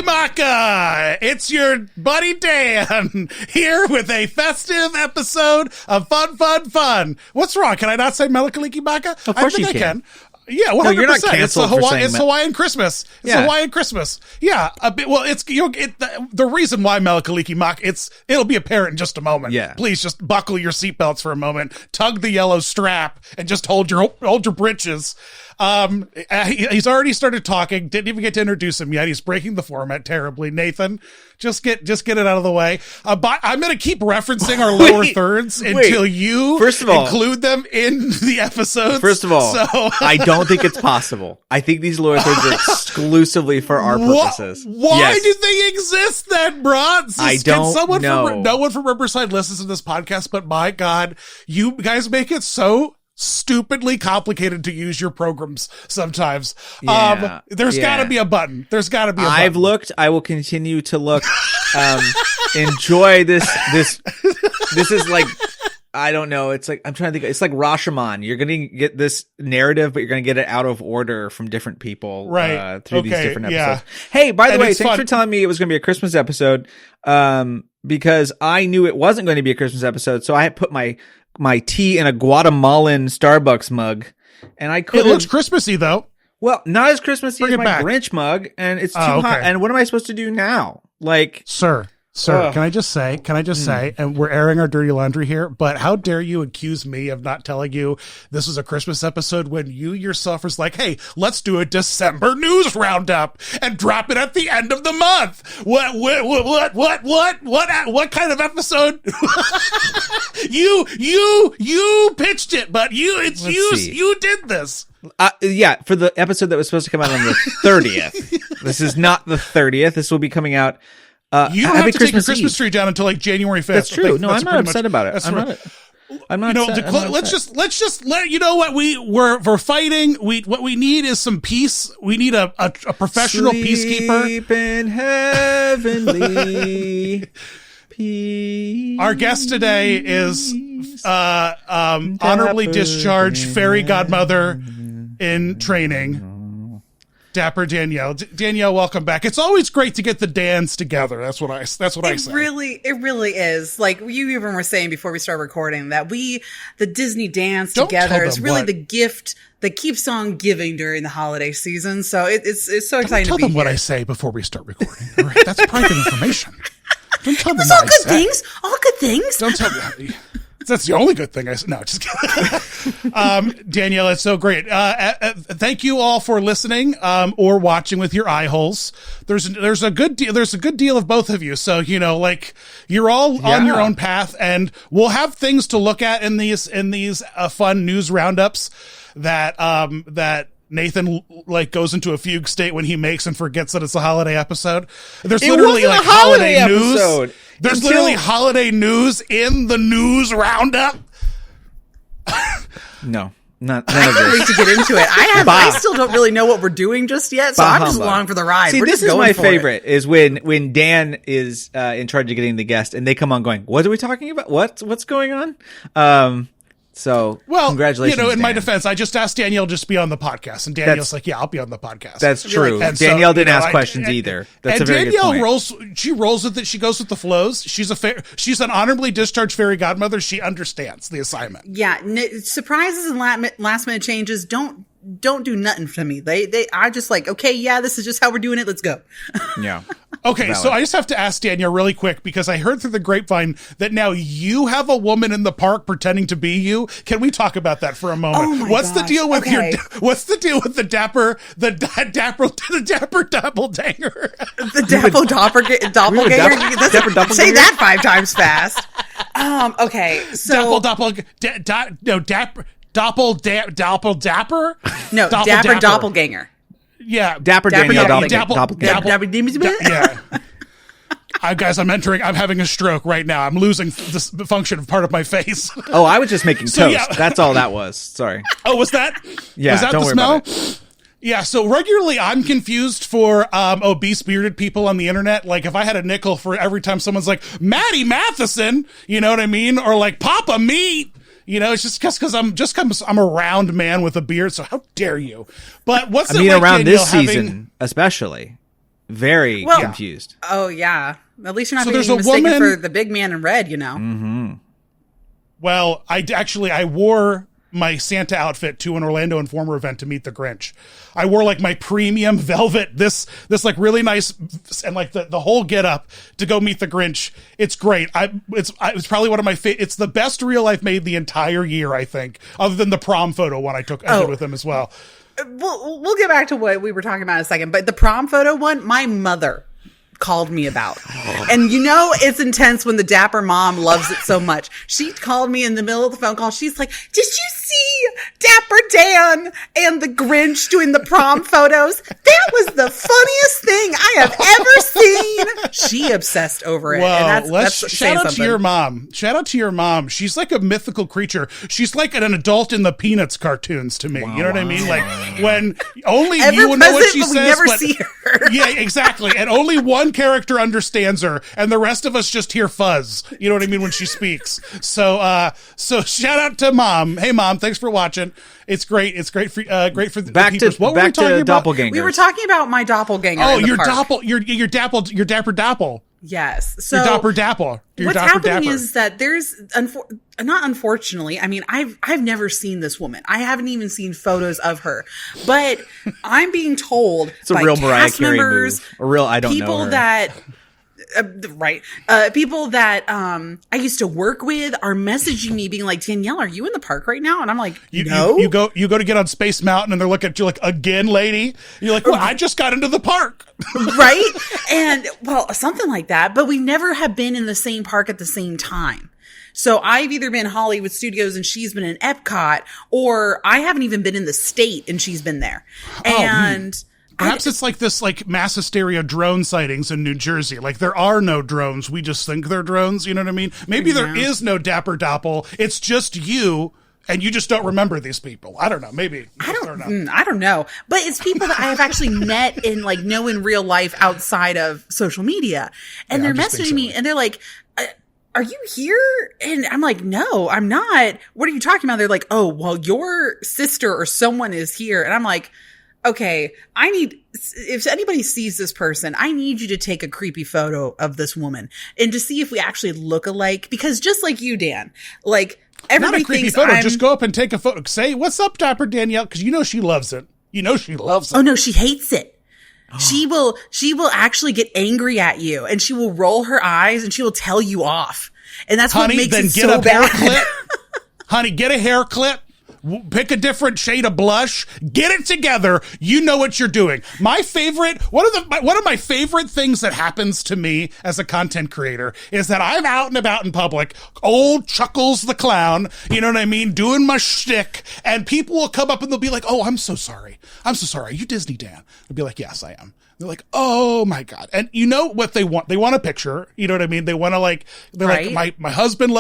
Maka! It's your buddy Dan here with a festive episode of Fun. What's wrong? Can I not say Melikaliki Maka? Of course you can. Yeah, 100%. No, you're not canceled for saying It's Hawaiian Christmas. It's Hawaiian Christmas. Yeah, a bit. Well, it's the reason why Melikaliki Maka. It'll be apparent in just a moment. Yeah. Please just buckle your seatbelts for a moment. Tug the yellow strap and just hold your britches. He's already started talking. Didn't even get to introduce him yet. He's breaking the format terribly. Nathan, just get it out of the way. But I'm going to keep referencing our lower thirds until you first of all, include them in the episodes. First of all, I don't think it's possible. I think these lower thirds are exclusively for our purposes. Why do they exist then, bro? I don't know. No one from Riverside listens to this podcast, but my God, you guys make it so stupidly complicated to use your programs sometimes. There's gotta be a button. I've looked. I will continue to look. Enjoy this. This is like, I don't know. It's like, I'm trying to think. It's like Rashomon. You're going to get this narrative, but you're going to get it out of order from different people, right? Through these different episodes. Hey, by the way, thanks for telling me it was going to be a Christmas episode. Because I knew it wasn't going to be a Christmas episode. So I had put my tea in a Guatemalan Starbucks mug, and I couldn't. It looks Christmassy though. Well, not as Christmassy as my Grinch mug, and it's too hot. And what am I supposed to do now? Like, Sir, can I just say, and we're airing our dirty laundry here, but how dare you accuse me of not telling you this is a Christmas episode when you yourself was like, hey, let's do a December news roundup and drop it at the end of the month. What kind of episode? you pitched it, but you did this. For the episode that was supposed to come out on the 30th. This is not the 30th. This will be coming out. You don't have to take your Christmas tree down until like January 5th. That's true. No, I'm not upset about it. I'm not upset. Let's just let you know what we're fighting. What we need is some peace. We need a professional peacekeeper. Sleep in heavenly peace. Our guest today is honorably discharged fairy godmother in training, Dapper Danielle. Danielle, welcome back. It's always great to get the Dans together. That's what I say. It really is. Like you even were saying before we started recording that the Disney Dance together is really the gift that keeps on giving during the holiday season. So it's so exciting to be here. Tell them what I say before we start recording. All right? That's private information. Don't tell them all good things. All good things. Don't tell me. That's the only good thing I said. No, just kidding. Danielle, it's so great. Thank you all for listening, or watching with your eye holes. There's a good deal of both of you. So, like you're all on your own path, and we'll have things to look at in these fun news roundups that Nathan goes into a fugue state when he makes and forgets that it's a holiday episode. There's literally holiday news. There's literally holiday news in the news roundup. No, none of this. I can't wait to get into it. I still don't really know what we're doing just yet, so I'm just along for the ride. See, this is my favorite, is when Dan is in charge of getting the guest, and they come on going, what are we talking about? What's going on? So, congratulations, in my defense, I just asked Danielle just to be on the podcast, and Danielle's like, yeah, I'll be on the podcast. That's true. And Danielle didn't ask questions either. That's a very good point. Danielle rolls with it. She goes with the flows. She's an honorably discharged fairy godmother. She understands the assignment. Yeah. Surprises and last minute changes don't do nothing for me. They are just like, okay, yeah, this is just how we're doing it. Let's go. Yeah. Okay, Valid. so I just have to ask Danielle really quick, because I heard through the grapevine that now you have a woman in the park pretending to be you. Can we talk about that for a moment? Oh my What's gosh. the deal with what's the deal with the dapper doppelganger? The doppelganger. Say that 5 times fast. Okay, so Dapper. No, Dapper doppelganger. Yeah, Dapper Danielle doppelganger. Yeah. Guys, I'm having a stroke right now. I'm losing the function of part of my face. Oh, I was just making toast. That's all that was. Sorry. Oh, was that? Yeah, was that don't the worry smell? about it. Yeah, so regularly I'm confused for obese bearded people on the internet. Like if I had a nickel for every time someone's like, Maddie Matheson, you know what I mean? Or like Papa Meat. You know, it's just because I'm a round man with a beard, so how dare you? But what's it like, around Danielle, this season, especially. very confused. Oh yeah, at least you're not So being there's a mistaken woman- for the big man in red. Well, I wore my Santa outfit to an Orlando Informer event to meet the Grinch. I wore like my premium velvet, this like really nice, and like the whole get up to go meet the Grinch. It's great. It's probably one of my it's the best reel I've made the entire year, I think, other than the prom photo one I did with him as well. We'll get back to what we were talking about in a second, but the prom photo one, my mother called me about. And it's intense when the Dapper mom loves it so much. She called me in the middle of the phone call. She's like, did you see Dapper Dan and the Grinch doing the prom photos? That was the funniest thing I have ever seen. She obsessed over it. Well, and that's shout out to your mom. Shout out to your mom. She's like a mythical creature. She's like an adult in the Peanuts cartoons to me. You know what I mean? Like when only you know what she says. We never see her. Yeah, exactly. And only one character understands her, and the rest of us just hear fuzz. You know what I mean when she speaks. So shout out to Mom. Hey, Mom, thanks for watching. It's great. It's great for the back peepers. to doppelganger. We were talking about my doppelganger. Oh, in the your park. your Dapper Dapple. Yes. So your Dapper Dapple. What's happening is that there's not unfortunately. I mean, I've never seen this woman. I haven't even seen photos of her, but I'm being told it's a by real Mariah cast Carey members, move. A real I don't people know her. that. People that I used to work with are messaging me being like, Danielle, are you in the park right now? And I'm like, no. You go to get on Space Mountain and they're looking at you like, again, lady? You're like, well, I just got into the park. Right? And well, something like that. But we never have been in the same park at the same time. So I've either been Hollywood Studios and she's been in Epcot, or I haven't even been in the state and she's been there. And perhaps it's like this like mass hysteria drone sightings in New Jersey. Like there are no drones. We just think they're drones. You know what I mean? Maybe there is no Dapper Doppel. It's just you. And you just don't remember these people. I don't know. Maybe. I don't know. But it's people that I have actually met and like know in real life outside of social media. And they're messaging me and they're like, are you here? And I'm like, no, I'm not. What are you talking about? They're like, oh, well, your sister or someone is here. And I'm like, okay, if anybody sees this person, I need you to take a creepy photo of this woman and to see if we actually look alike. Because just like you, Dan, like everybody not a creepy thinks photo. Just go up and take a photo. Say, what's up, Dapper Danielle? Because she loves it. She loves it. Oh no, she hates it. She will actually get angry at you and she will roll her eyes and she will tell you off. And that's what makes it so bad. Honey, get a hair clip. Pick a different shade of blush. Get it together. You know what you're doing. My favorite, one of my favorite things that happens to me as a content creator is that I'm out and about in public, old Chuckles the clown, you know what I mean, doing my shtick, and people will come up and they'll be like, "Oh, I'm so sorry. Are you Disney Dan?" I'll be like, "Yes, I am." They're like, oh my God. And you know what they want? They want a picture. You know what I mean? They want to like, they're like, my husband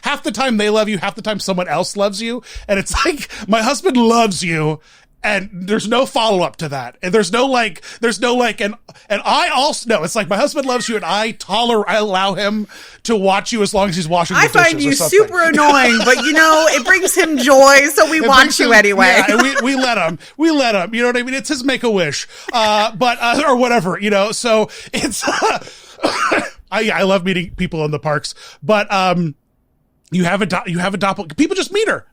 half the time they love you, half the time someone else loves you. And it's like, my husband loves you. And there's no follow up to that. And there's no, and I also, no, it's like my husband loves you and I allow him to watch you as long as he's washing the dishes or something. I find you super annoying, but it brings him joy. So we watch you anyway. Yeah, and we let him, you know what I mean? It's his make-a-wish, or whatever, so it's, I love meeting people in the parks, but, you have a doppelganger. People just meet her.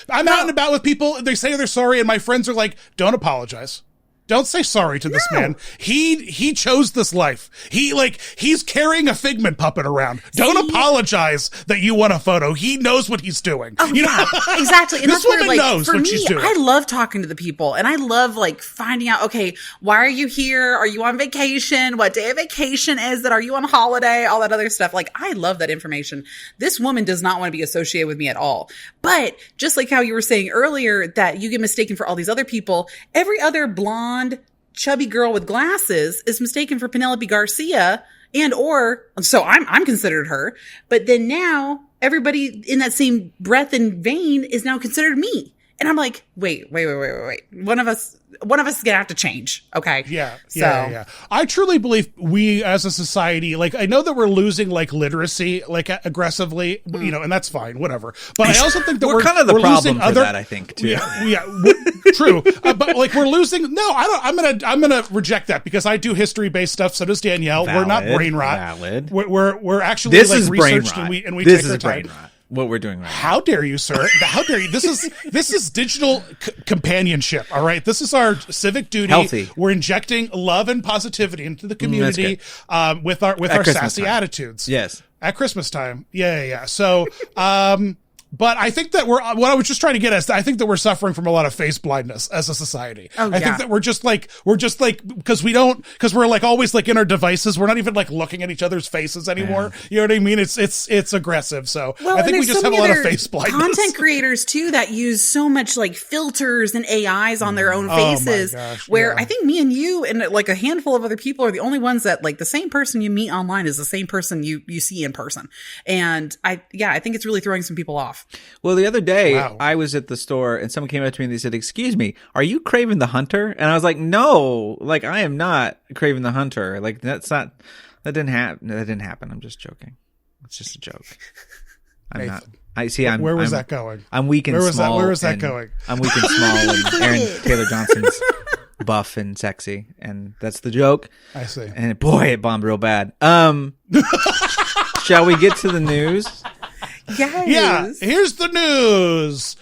I'm out and about with people. They say they're sorry. And my friends are like, don't apologize. Don't say sorry to this man. He chose this life. He's carrying a Figment puppet around. Don't apologize that you want a photo. He knows what he's doing. Oh, yeah, exactly. And this woman knows for what me, she's doing. I love talking to the people and I love finding out, okay, why are you here? Are you on vacation? What day of vacation is it? Are you on holiday? All that other stuff. I love that information. This woman does not want to be associated with me at all. But just like how you were saying earlier that you get mistaken for all these other people, every other blonde, chubby girl with glasses is mistaken for Penelope Garcia so I'm considered her. But then now everybody in that same breath and vein is now considered me. And I'm like, wait. One of us is gonna have to change. Okay. Yeah. I truly believe we as a society, like, I know that we're losing like literacy, like aggressively, and that's fine, whatever. But I also think that we're kind of the problem for that, I think, too. True. But like we're losing. No, I'm gonna reject that because I do history based stuff. So does Danielle. Valid, we're not brain rot. Valid. We're actually this like is researched brain rot. and we this take is our brain time. rot. What we're doing right How dare you, sir? How dare you? This is digital companionship. All right, this is our civic duty. Healthy. We're injecting love and positivity into the community with our sassy attitudes. Yes, at Christmas time. Yeah. So, but I think that what I was just trying to get at is I think that we're suffering from a lot of face blindness as a society. I think that we're just like because we're like always like in our devices. We're not even like looking at each other's faces anymore. You know what I mean? It's aggressive. So I think we just have a lot of face blindness. Content creators too that use so much like filters and AIs on their own faces. Oh my gosh, where I think me and you and like a handful of other people are the only ones that like the same person you meet online is the same person you see in person. And I think it's really throwing some people off. Well, the other day I was at the store and someone came up to me and they said, "Excuse me, are you Craven the Hunter?" And I was like, "No, like I am not Craven the Hunter. Like that didn't happen. I'm just joking. It's just a joke. I'm Nathan, not. I see. Where was that going? I'm weak and small. Where was that going? I'm weak and small, and Aaron Taylor Johnson's buff and sexy, and that's the joke. I see. And boy, it bombed real bad. Shall we get to the news? Yes. Yeah, here's the news.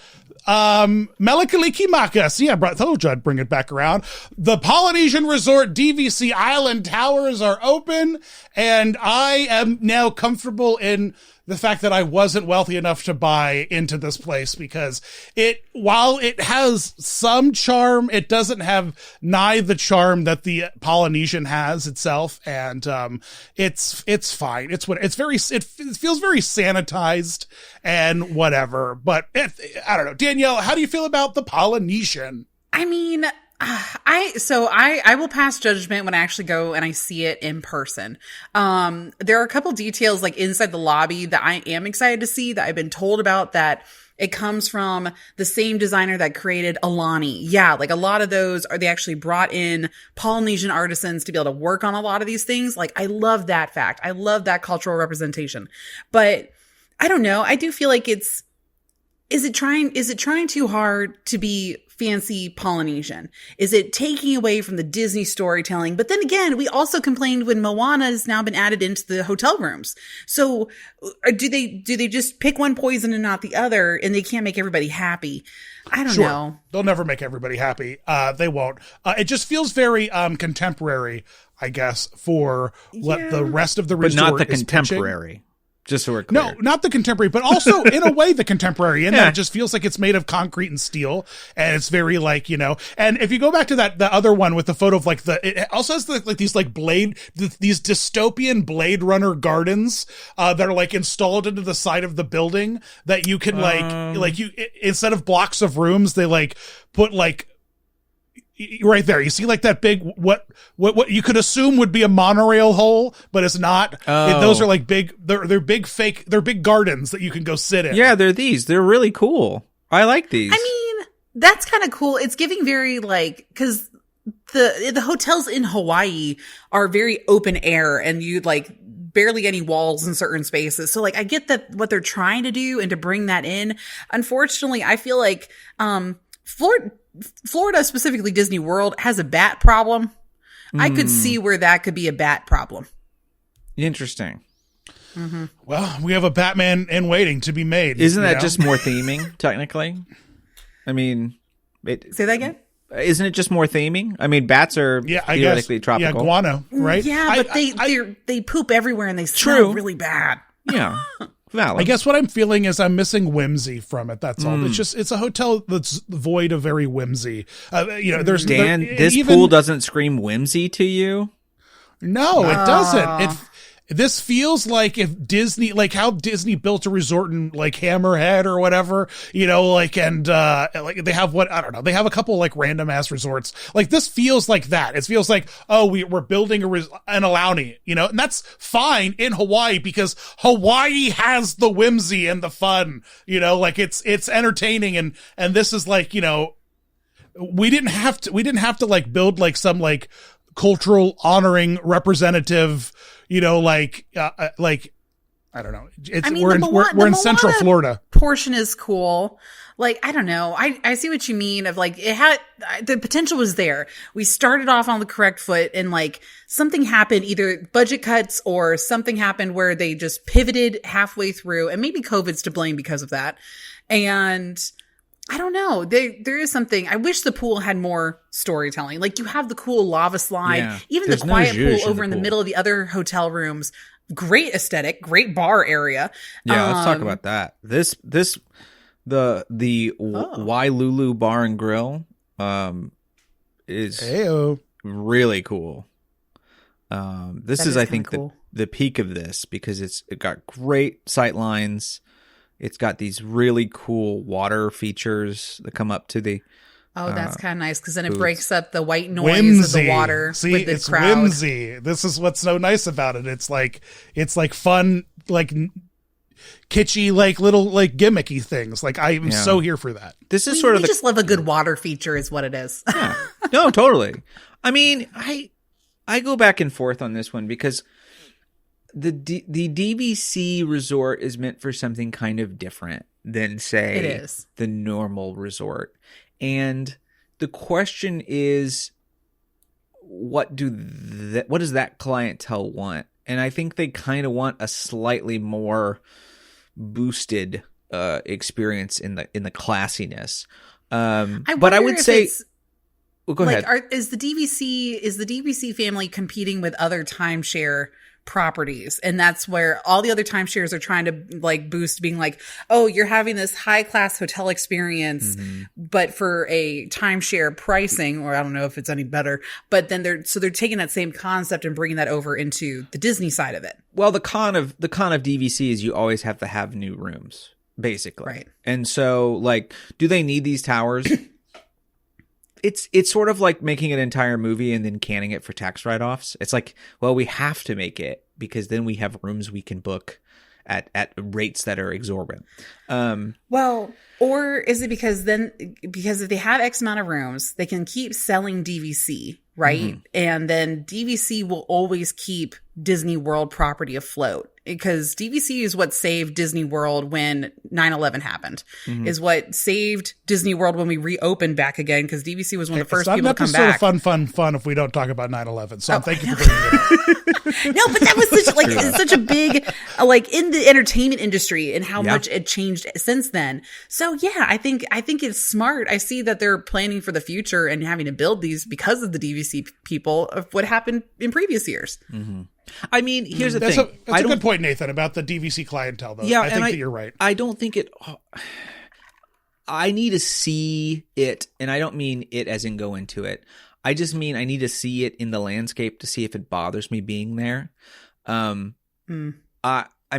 Melikaliki Maka. See, I told you I'd bring it back around. The Polynesian Resort DVC Island Towers are open, and I am now comfortable in the fact that I wasn't wealthy enough to buy into this place because while it has some charm, it doesn't have nigh the charm that the Polynesian has itself. And, it's fine. It feels very sanitized and whatever, but I don't know. Danielle, how do you feel about the Polynesian? I mean, I will pass judgment when I actually go and I see it in person. There are a couple details like inside the lobby that I am excited to see that I've been told about that it comes from the same designer that created Alani. Yeah, like a lot of those they actually brought in Polynesian artisans to be able to work on a lot of these things. Like I love that fact. I love that cultural representation. But I don't know. I do feel like is it trying too hard to be fancy Polynesian? Is it taking away from the Disney storytelling? But then again, we also complained when Moana has now been added into the hotel rooms. So do they just pick one poison and not the other and they can't make everybody happy? I don't know. They'll never make everybody happy. They won't. It just feels very contemporary, I guess, for what the rest of the resort is But not the contemporary. contemporary. Just so we're clear. No, not the contemporary, but also in a way the contemporary. And that it just feels like it's made of concrete and steel, and it's very like And if you go back to the other one with the photo of like it also has these like these dystopian Blade Runner gardens that are like installed into the side of the building that you can instead of blocks of rooms they like put like. Right there. You see like that big, what you could assume would be a monorail hole, but it's not. Those are like big, they're big gardens that you can go sit in. Yeah, they're really cool. I like these. I mean, that's kind of cool. It's giving very like, cause the hotels in Hawaii are very open air and you like barely any walls in certain spaces. So like, I get that what they're trying to do and to bring that in. Unfortunately, I feel like, Florida, specifically Disney World, has a bat problem. I could see where that could be a bat problem. Interesting. Mm-hmm. Well, we have a Batman in waiting to be made. Isn't that just more theming, technically? I mean... Say that again? Isn't it just more theming? I mean, bats are theoretically tropical. Yeah, guano, right? Yeah, but they poop everywhere and they smell really bad. Yeah. Valid. I guess what I'm feeling is I'm missing whimsy from it. That's all. It's a hotel that's void of very whimsy. There's Dan. This pool doesn't scream whimsy to you. No, it doesn't. This feels like if Disney, like how Disney built a resort in like Hammerhead or whatever, and like they have I don't know, they have a couple like random ass resorts. Like this feels like that. It feels like, oh, we're building an Alauni, and that's fine in Hawaii because Hawaii has the whimsy and the fun, like it's entertaining and this is like, we didn't have to like build like some like cultural honoring representative, like I don't know. We're in Central Florida. Portion is cool. Like, I don't know. I see what you mean of like, the potential was there. We started off on the correct foot and like something happened, either budget cuts or something happened where they just pivoted halfway through and maybe COVID's to blame because of that. And I don't know. There is something. I wish the pool had more storytelling. Like you have the cool lava slide, even the quiet pool over in the middle of the other hotel rooms. Great aesthetic, great bar area. Yeah, let's talk about that. The Wailulu Bar and Grill is really cool. This is I think cool. the peak of this because it got great sight lines. It's got these really cool water features that come up to the. Oh, that's kind of nice because then it breaks up the white noise of the water with the it's crowd. Whimsy. This is what's so nice about it. It's like fun, like kitschy, like little like gimmicky things. Like I'm so here for that. This is we just love a good water feature, is what it is. Yeah. No, totally. I mean, I go back and forth on this one because. The DVC resort is meant for something kind of different than, say, the normal resort. And the question is, what does that clientele want? And I think they kind of want a slightly more boosted experience in the classiness. But I would say. Well, go ahead. Is the DVC family competing with other timeshare properties, and that's where all the other timeshares are trying to like boost, being like, oh, you're having this high class hotel experience, but for a timeshare pricing, or I don't know if it's any better, but then they're taking that same concept and bringing that over into the Disney side of it. Well, the con of DVC is you always have to have new rooms, basically, right? And so, like, do they need these towers? It's sort of like making an entire movie and then canning it for tax write-offs. It's like, well, we have to make it because then we have rooms we can book at rates that are exorbitant. Well, or is it because if they have X amount of rooms, they can keep selling DVC, right? Mm-hmm. And then DVC will always keep Disney World property afloat, because DVC is what saved Disney World when 9/11 happened, is what saved Disney World when we reopened back again, because DVC was one of the first people to come back. It's not fun if we don't talk about 9/11. So thank you for bringing it up. No, but that was such a big, like, in the entertainment industry and how much it changed since then. So yeah, I think it's smart. I see that they're planning for the future and having to build these because of the DVC people of what happened in previous years. Mm-hmm. I mean, here's the thing. That's a good point, Nathan, about the DVC clientele, though. Yeah, I think that you're right. I don't think it. I need to see it, and I don't mean it as in go into it. I just mean I need to see it in the landscape to see if it bothers me being there. I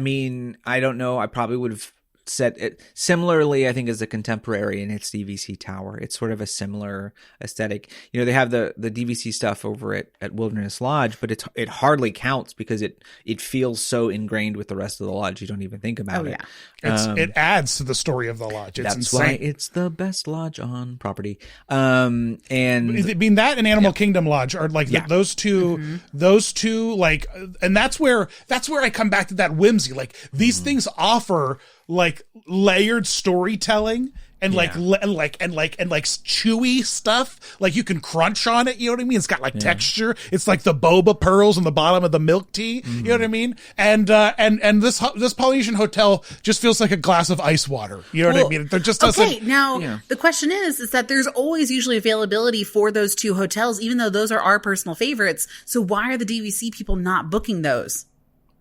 mean, I don't know. I probably would have set it similarly, I think, as the Contemporary in its DVC tower. It's sort of a similar aesthetic. You know, they have the DVC stuff over at Wilderness Lodge, but it hardly counts because it feels so ingrained with the rest of the lodge you don't even think about it. It adds to the story of the lodge. It's that's insane. Why it's the best lodge on property. And I mean, that and Animal Kingdom Lodge are like those two like, and that's where I come back to that whimsy. Like these things offer like layered storytelling and like chewy stuff. Like you can crunch on it. You know what I mean? It's got like texture. It's like the boba pearls on the bottom of the milk tea. You know what I mean? And this Polynesian hotel just feels like a glass of ice water. You know what I mean? There just doesn't. Okay, now the question is that there's always usually availability for those two hotels, even though those are our personal favorites. So why are the DVC people not booking those?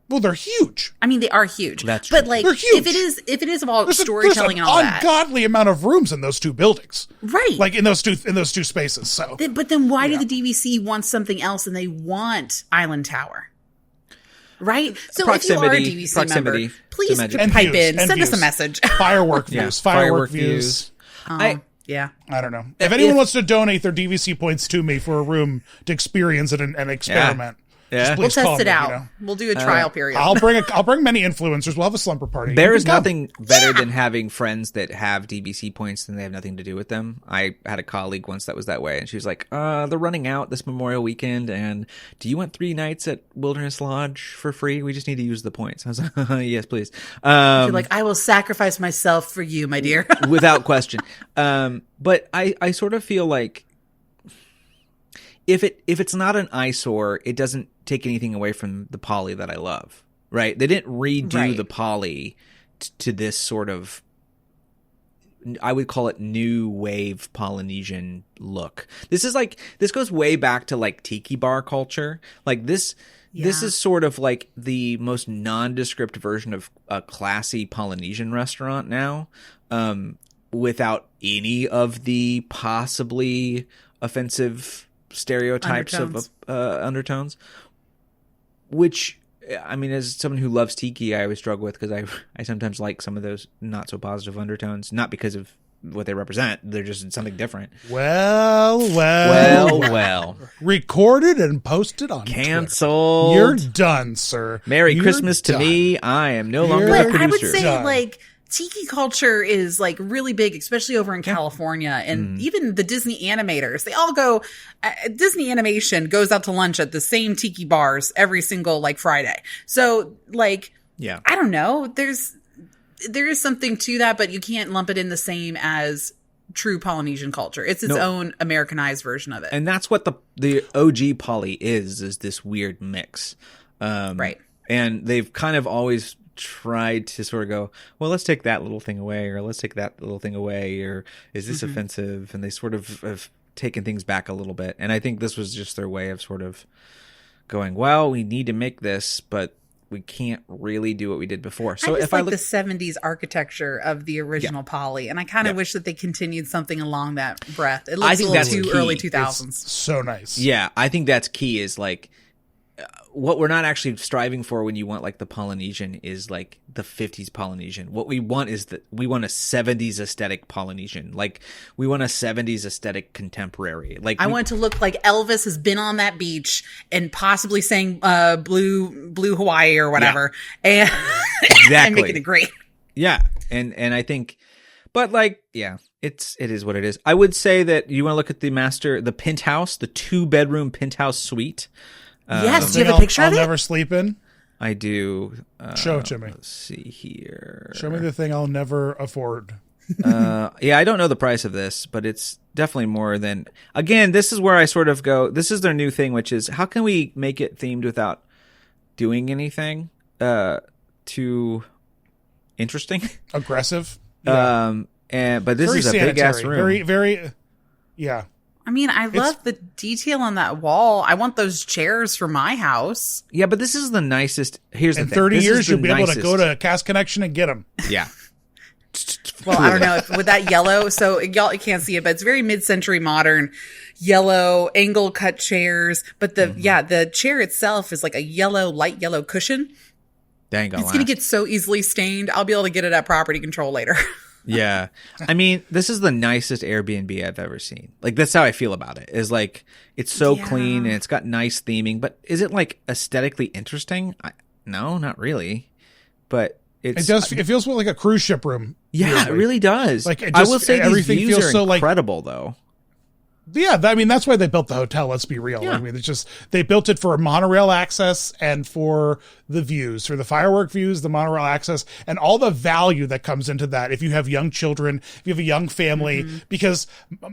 Well, they're huge. I mean, they are huge. That's true. But like, if it is about storytelling and all that, there's an ungodly amount of rooms in those two buildings, right? Like in those two spaces. So, but then why do the DVC want something else and they want Island Tower? Right? So Proximity, if you are a DVC member, to please Magic. And pipe views, in, and send us a views. message. Firework views. Firework views. Yeah. I don't know. If anyone wants to donate their DVC points to me for a room to experience it and experiment, Yeah. just please We'll call test it me, out. you know? We'll do a trial period. I'll bring many influencers. We'll have a slumber party. There You is can come. nothing better than having friends that have DBC points and they have nothing to do with them. I had a colleague once that was that way, and she was like, they're running out this Memorial weekend, and do you want 3 nights at Wilderness Lodge for free? We just need to use the points. I was like, yes, please. You're like, I will sacrifice myself for you, my dear. Without question. But I sort of feel like if it's not an eyesore, it doesn't take anything away from the Poly that I love, right? They didn't redo the Poly to this sort of, I would call it new wave Polynesian look. This goes way back to like tiki bar culture. Like this is sort of like the most nondescript version of a classy Polynesian restaurant now, without any of the possibly offensive stereotypes of undertones. Which, I mean, as someone who loves tiki, I always struggle with, because I sometimes like some of those not so positive undertones, not because of what they represent. They're just something different. Well. Recorded and posted on Canceled. Twitter. You're done, sir. Merry Christmas to me. I am no longer the producer. I would say, like, tiki culture is like really big, especially over in California, and even the Disney animators, they all go, Disney animation goes out to lunch at the same tiki bars every single like Friday. So like, I don't know, there is something to that, but you can't lump it in the same as true Polynesian culture. It's its own Americanized version of it. And that's what the OG Poly is this weird mix. Right. And they've kind of always tried to sort of go, well, let's take that little thing away, or let's take that little thing away, or is this offensive? And they sort of have taken things back a little bit. And I think this was just their way of sort of going, well, we need to make this, but we can't really do what we did before. So I just if like I look the 70s architecture of the original Poly, and I kind of wish that they continued something along that breath. It looks a little too early 2000s. It's so nice. Yeah, I think that's key, is like, what we're not actually striving for when you want like the Polynesian is like the 50s Polynesian. What we want is we want a 70s aesthetic Polynesian. Like we want a 70s aesthetic contemporary. Like I want it to look like Elvis has been on that beach and possibly sang Blue Hawaii or whatever. And exactly. and making it great. Yeah. And I think, but like, yeah, it is what it is. I would say that you want to look at the penthouse, the 2-bedroom penthouse suite. Yes, do you have a picture of it? I'll never sleep in. I do. Show it to me. Let's see here. Show me the thing I'll never afford. Yeah, I don't know the price of this, but it's definitely more than. Again, this is where I sort of go. This is their new thing, which is how can we make it themed without doing anything too interesting, aggressive. Yeah. But this is a big ass room. Very, very. Yeah. I mean, I love the detail on that wall. I want those chairs for my house. Yeah, but this is the nicest. Here's the thing. In 30 This years, you'll be able to nicest. go to Cast Connection and get them. Yeah. Well, I don't know with that yellow. So y'all can't see it, but it's very mid-century modern yellow angle cut chairs. But the chair itself is like a light yellow cushion. Dang, it's going to get so easily stained. I'll be able to get it at property control later. Yeah. I mean, this is the nicest Airbnb I've ever seen. Like, that's how I feel about it. Is like, it's so clean and it's got nice theming, but is it like aesthetically interesting? No, not really. But it feels like a cruise ship room. Yeah, weirdly. It really does. Like, I will say everything these views feels are so incredible, though. Yeah, I mean, that's why they built the hotel. Let's be real. Yeah. I mean, it's just, they built it for monorail access and for the views, for the firework views, the monorail access, and all the value that comes into that. If you have young children, if you have a young family, because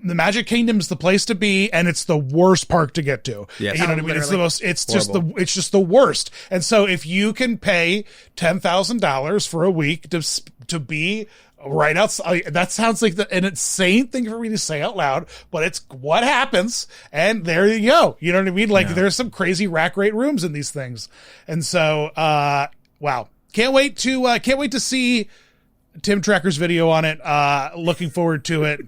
the Magic Kingdom is the place to be, and it's the worst park to get to. Yes. You know what I mean? It's the most, it's horrible. it's just the worst. And so if you can pay $10,000 for a week to be right outside, that sounds like an insane thing for me to say out loud, but it's what happens, and there you go. You know what I mean? Like, there's some crazy rack rate rooms in these things, and so wow, can't wait to see Tim Trecker's video on it. Looking forward to it.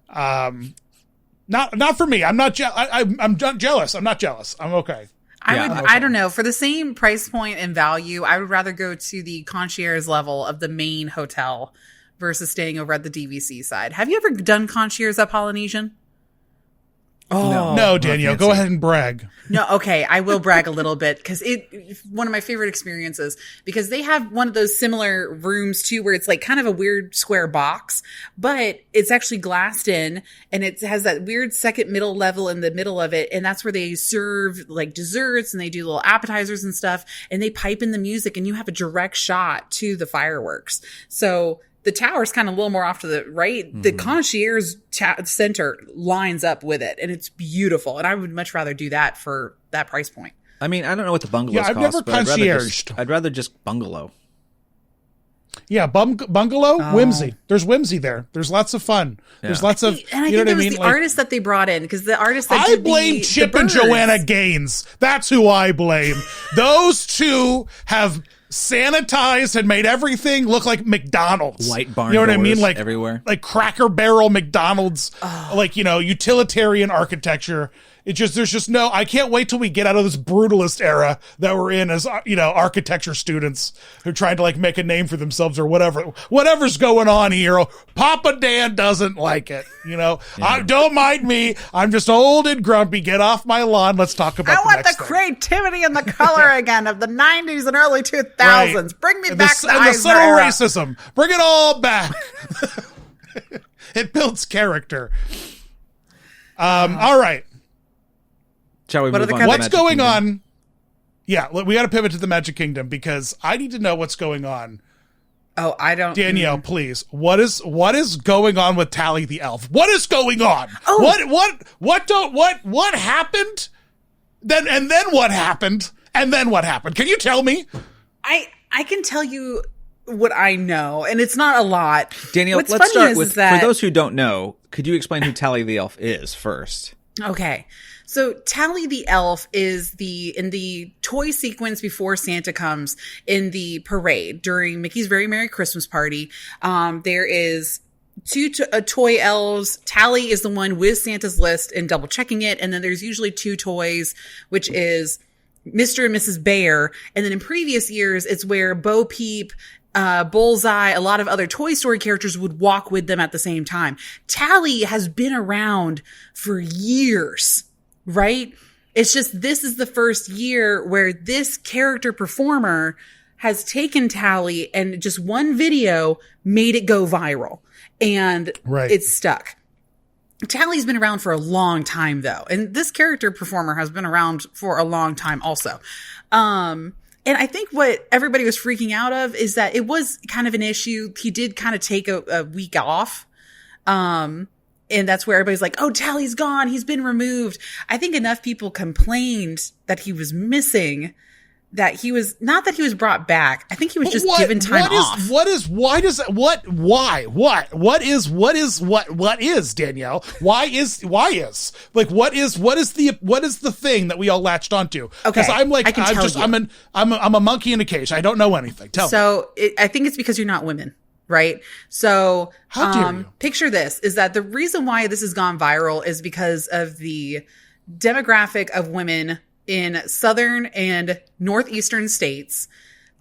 Not for me. I'm not jealous. I'm not jealous. I'm okay. I don't know. For the same price point and value, I would rather go to the concierge level of the main hotel versus staying over at the DVC side. Have you ever done concierge at Polynesian? Oh, no, Danielle, go ahead and brag. No, okay, I will brag a little bit because one of my favorite experiences, because they have one of those similar rooms too where it's like kind of a weird square box, but it's actually glassed in and it has that weird second middle level in the middle of it, and that's where they serve like desserts and they do little appetizers and stuff, and they pipe in the music and you have a direct shot to the fireworks. So the tower's kind of a little more off to the right. Mm-hmm. The concierge center lines up with it, and it's beautiful. And I would much rather do that for that price point. I mean, I don't know what the bungalows cost, never but I'd rather just bungalow. Yeah, bungalow, whimsy. There's whimsy there. There's lots of fun. Yeah. There's lots of, and I think it was the artist that they brought in, because the artist that I blame Chip and Joanna Gaines. That's who I blame. Those two have sanitized and made everything look like McDonald's. White barn, you know what I mean? Like everywhere, like Cracker Barrel McDonald's, like, you know, utilitarian architecture. There's just no, I can't wait till we get out of this brutalist era that we're in as, you know, architecture students who are trying to like make a name for themselves or whatever's going on here. Papa Dan doesn't like it. You know, don't mind me. I'm just old and grumpy. Get off my lawn. Let's talk about the creativity and the color again of the 90s and early 2000s. Right. Bring me back and the subtle racism. Bring it all back. It builds character. All right. Shall we move on? What's going on? Yeah, we got to pivot to the Magic Kingdom because I need to know what's going on. Oh, I don't. Danielle, please. What is going on with Tally the elf? What is going on? Oh. What happened? Then what happened? And then what happened? Can you tell me? I can tell you what I know, and it's not a lot. Danielle, let's start with, for those who don't know, could you explain who Tally the elf is first? Okay. So Tally the elf is in the toy sequence before Santa comes in the parade during Mickey's Very Merry Christmas Party. There is two toy elves. Tally is the one with Santa's list and double checking it. And then there's usually two toys, which is Mr. and Mrs. Bear. And then in previous years, it's where Bo Peep, Bullseye, a lot of other Toy Story characters would walk with them at the same time. Tally has been around for years. Right? It's just, this is the first year where this character performer has taken Tally and just one video made it go viral, and it's stuck. Tally's been around for a long time though. And this character performer has been around for a long time also. And I think what everybody was freaking out of is that it was kind of an issue. He did kind of take a week off. And that's where everybody's like, oh, Tally's gone. He's been removed. I think enough people complained that he was missing, that he was, not that he was brought back. I think he was just given time off. What is Danielle? Why is like, what is the thing that we all latched onto? Okay. Because I'm like, I'm a monkey in a cage. I don't know anything. Tell me. I think it's because you're not women. Right. So, how dare you? Picture this, is that the reason why this has gone viral is because of the demographic of women in southern and northeastern states,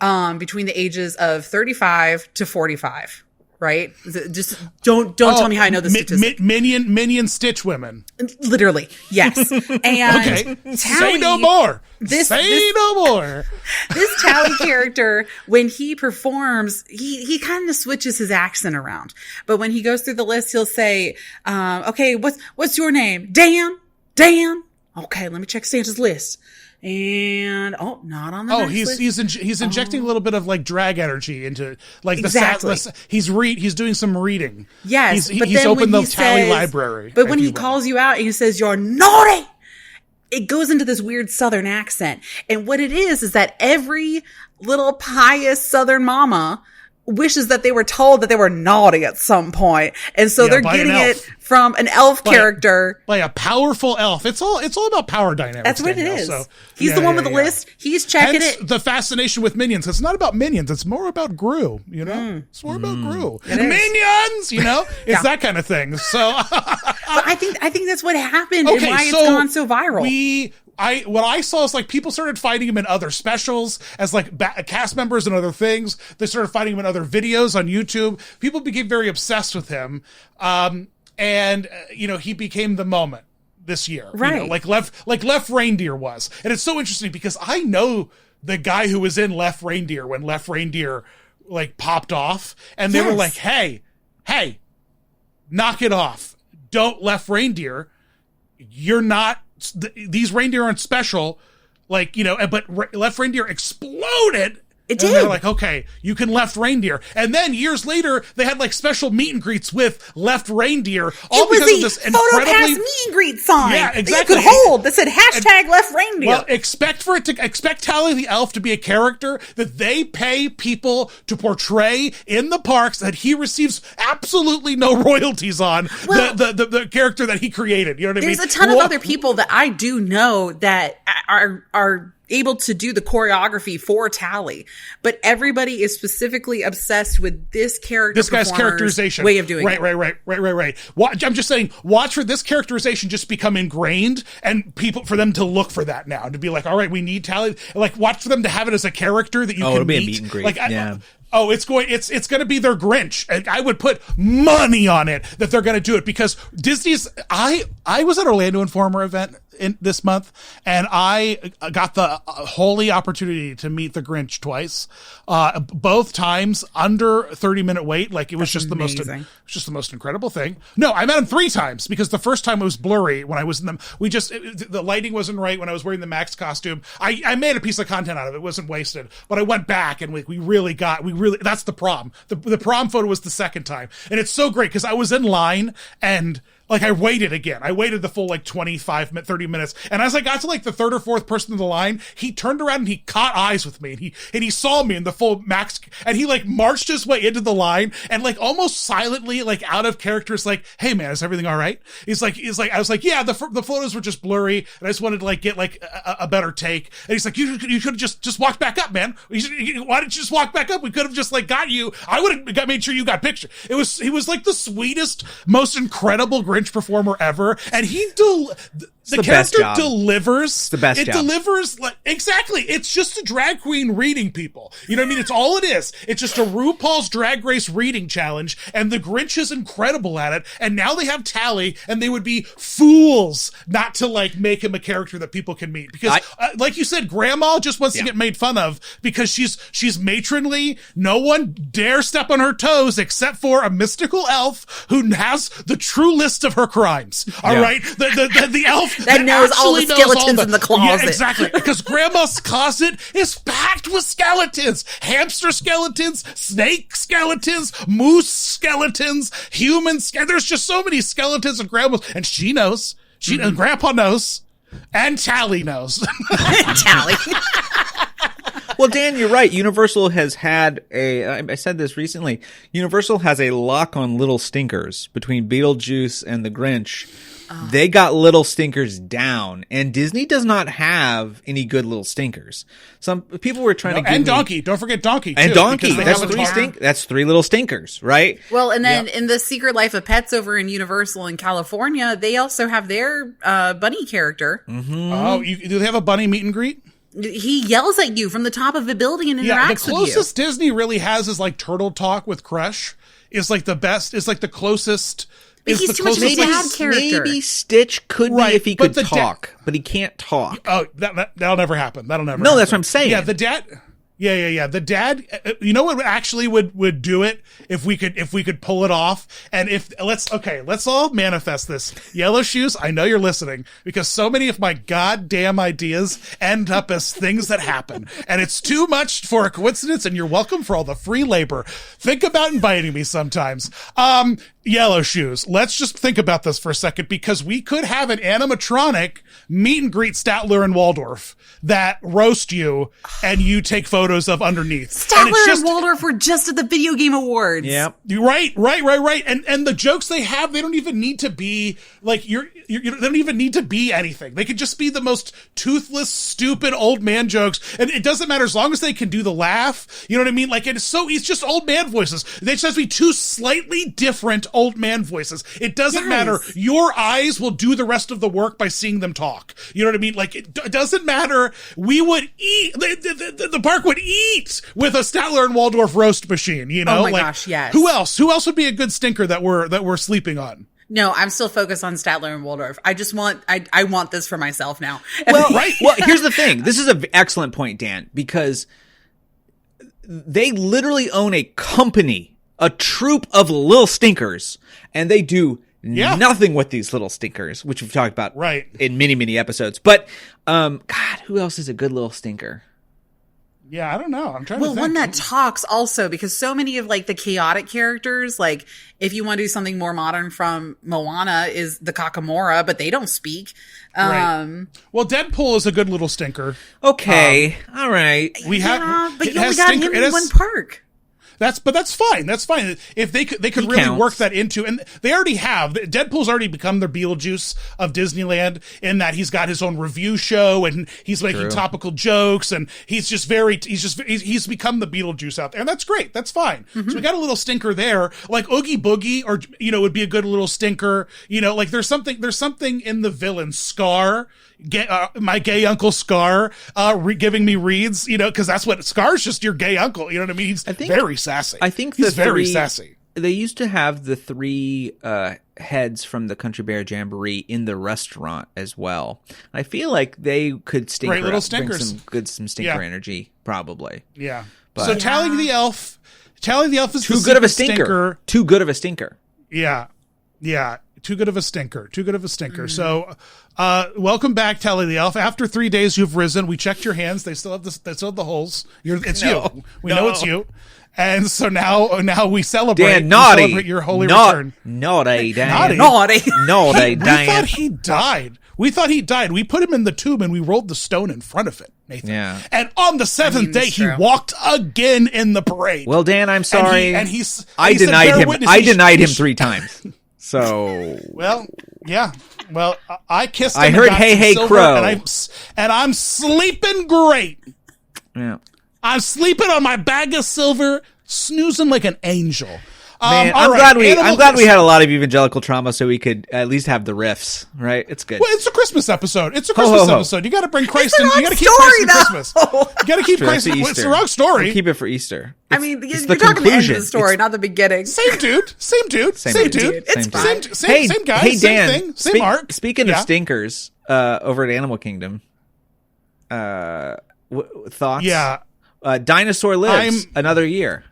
between the ages of 35 to 45. Right? Just don't tell me how I know this statistic. Minion Stitch women. Literally. Yes. And okay. Say no more. Say no more. This Tally character, when he performs, he kind of switches his accent around. But when he goes through the list, he'll say, okay, what's your name? Dan? Okay, let me check Santa's list. And not on the next list. He's injecting a little bit of like drag energy into like the he's doing some reading. Yes, he's opened the Tally library. But when he calls you out and he says you're naughty, it goes into this weird southern accent. And what it is that every little pious southern mama wishes that they were told that they were naughty at some point. And so they're getting it from an elf character. By a powerful elf. It's all about power dynamics. That's what it is. So, he's the one with the list. He's checking it. The fascination with Minions. It's not about Minions. It's more about Gru, you know? It's more about Gru. Minions, you know? It's that kind of thing. So but I think that's what happened and why it's gone so viral. what I saw is like people started finding him in other specials as like cast members and other things. They started finding him in other videos on YouTube. People became very obsessed with him. And he became the moment this year, right? Like Left Reindeer was. And it's so interesting because I know the guy who was in Left Reindeer when Left Reindeer like popped off, and they were like, hey, knock it off. Don't Left Reindeer. You're not, these reindeer aren't special. Like, but Left Reindeer exploded. It did. And they're like, okay, you can Left Reindeer. And then years later, they had like special meet and greets with Left Reindeer. All it was because of this incredibly meet and greet sign. Yeah, exactly. That you could hold that said hashtag Left Reindeer. Well, expect Tally the Elf to be a character that they pay people to portray in the parks that he receives absolutely no royalties on. Well, the character that he created. You know what I mean? There's a ton of other people that I do know that are able to do the choreography for Tally, but everybody is specifically obsessed with this character. This guy's characterization way of doing it. Right. I'm just saying, watch for this characterization just become ingrained, and for them to look for that now, to be like, all right, we need Tally. Like, watch for them to have it as a character that you can it'll meet. Be a meet and greet. Like, yeah. It's going to be their Grinch. And I would put money on it that they're going to do it, because Disney's, I was at Orlando Informer event this month, and I got the holy opportunity to meet the Grinch twice, both times under 30-minute wait. Like, it was just the most incredible thing. No, I met him 3 times, because the first time it was blurry when I was in them. The lighting wasn't right when I was wearing the Max costume. I made a piece of content out of it. It wasn't wasted, but I went back and we really, that's the prom. The prom photo was the second time. And it's so great because I was in line and like I waited again. I waited the full like 30 minutes. And as I got to like the third or fourth person in the line, he turned around and he caught eyes with me, and he saw me in the full Max, and he like marched his way into the line and like almost silently, like out of character, is like, "Hey man, is everything all right?" He's like, I was like, "Yeah, the photos were just blurry, and I just wanted to like get like a better take." And he's like, "You could have just walked back up, man. Why didn't you just walk back up? We could have just like got you. I would have made sure you got picture." He was like the sweetest, most incredible Grinch performer ever, and the character delivers. It's the best job. Delivers like exactly. It's just a drag queen reading people. You know what I mean? It's all it is. It's just a RuPaul's Drag Race reading challenge, and the Grinch is incredible at it. And now they have Tally, and they would be fools not to like make him a character that people can meet, because like you said, Grandma just wants to get made fun of because she's matronly. No one dare step on her toes except for a mystical elf who has the true list of her crimes. All right, the elf that knows all the skeletons in the closet. Yeah, exactly. Because Grandma's closet is packed with skeletons. Hamster skeletons, snake skeletons, moose skeletons, human skeletons. There's just so many skeletons in Grandma's. And she knows. And Grandpa knows. And Tally knows. Tally. Well, Dan, you're right. Universal has had I said this recently, Universal has a lock on little stinkers between Beetlejuice and the Grinch. They got little stinkers down, and Disney does not have any good little stinkers. Some people were trying to give Donkey. Don't forget Donkey, too. And Donkey. That's 3 little stinkers, right? Well, and then in The Secret Life of Pets over in Universal in California, they also have their bunny character. Mm-hmm. Oh, do they have a bunny meet and greet? He yells at you from the top of the building and interacts with you. The closest Disney really has is like Turtle Talk with Crush. Is like the best. It's like the closest. But he's too much of a dad character. Maybe Stitch could be if he could talk, but he can't talk. Oh, that'll never happen. That'll never. No, happen. That's what I'm saying. Yeah, the dad. Yeah. The dad. You know what actually would do it if we could pull it off, and let's all manifest this. Yellow Shoes, I know you're listening, because so many of my goddamn ideas end up as things that happen, and it's too much for a coincidence. And you're welcome for all the free labor. Think about inviting me sometimes. Yellow Shoes, let's just think about this for a second, because we could have an animatronic meet and greet Statler and Waldorf that roast you, and you take photos of underneath. Statler and Waldorf were just at the Video Game Awards. Yep. Right. And the jokes they have, they don't even need to be like they don't even need to be anything. They could just be the most toothless, stupid old man jokes, and it doesn't matter as long as they can do the laugh. You know what I mean? Like, it's just old man voices. They just have to be 2 slightly different old man voices. It doesn't matter. Your eyes will do the rest of the work by seeing them talk. You know what I mean? Like, it doesn't matter. We would eat, the park would eat with a Statler and Waldorf roast machine, you know? Oh my gosh, yes. Who else would be a good stinker that we're sleeping on? No, I'm still focused on Statler and Waldorf. I just want, I want this for myself now. Well, right. Well, here's the thing. This is an excellent point, Dan, because they literally own a company, a troupe of little stinkers, and they do nothing with these little stinkers, which we've talked about in many, many episodes. But, God, who else is a good little stinker? Yeah, I don't know. I'm trying to think. One that talks also, because so many of like the chaotic characters, like if you want to do something more modern from Moana, is the Kakamora, but they don't speak. Right. Well, Deadpool is a good little stinker. Okay. All right. But you only got him in one park. That's fine. That's fine. If they could really counts. work that into, and they already have. Deadpool's already become their Beetlejuice of Disneyland in that he's got his own review show and he's making topical jokes and he's become the Beetlejuice out there, and that's great. That's fine. So we got a little stinker there, like Oogie Boogie, or would be a good little stinker. Like there's something in the villain Scar. My gay uncle Scar giving me reads, because that's what Scar's just your gay uncle. You know what I mean? He's very sassy. I think he's very sassy. They used to have the three heads from the Country Bear Jamboree in the restaurant as well. I feel like they could stinker great little up, stinkers. bring some stinker energy, probably. Yeah. But, so Tally the Elf is too good of a stinker. Too good of a stinker. Yeah. Too good of a stinker. So, welcome back, Tally the Elf. After 3 days, you've risen. We checked your hands. They still have the holes. It's you. We know it's you. And so now we celebrate. Dan, naughty. Celebrate your holy return. Naughty, Dan. Naughty, Dan. We thought he died. We put him in the tomb and we rolled the stone in front of it, Nathan. Yeah. And on the seventh day, he walked again in the parade. Well, Dan, I'm sorry. I denied him 3 times. So I kissed him. I heard hey crow, and I'm sleeping great. Yeah, I'm sleeping on my bag of silver, snoozing like an angel. Man, I'm glad we had a lot of evangelical trauma, so we could at least have the riffs. Right? It's good. Well, it's a Christmas episode. Episode. You got to bring Christ in. You got to keep Christ in Christmas. You got to keep Christ in. It's the wrong story. We'll keep it for Easter. You're talking the end of the story, not the beginning. Same dude. It's fine. Same guy. Hey, Dan. Same thing. Same arc. Speaking of stinkers, over at Animal Kingdom, thoughts? Yeah. Dinosaur lives another year.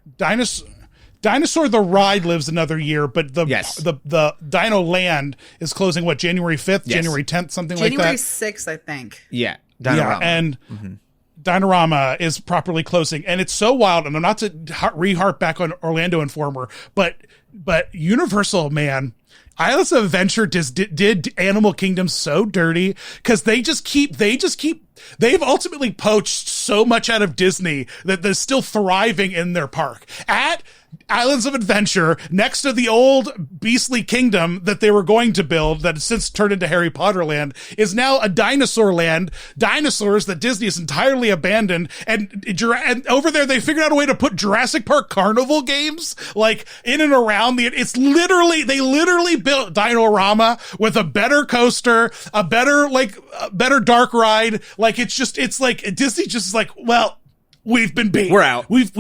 Dinosaur the ride lives another year, but the DinoLand is closing January 5th, January 10th, something like that. January 6th, I think. Yeah. Dinorama. Yeah, and Dinorama is properly closing, and it's so wild. And I'm not to re-harp back on Orlando Informer, but Universal, man, Islands of Adventure did Animal Kingdom so dirty because they've ultimately poached so much out of Disney that they're still thriving in their park. At Islands of Adventure, next to the old beastly kingdom that they were going to build that has since turned into Harry Potter land, is now a dinosaur land. Dinosaurs that Disney has entirely abandoned. And over there, they figured out a way to put Jurassic Park Carnival games like in and around they literally built Dinorama with a better coaster, a better dark ride. Like it's like Disney just is like, well, we've been beat. We're out. We've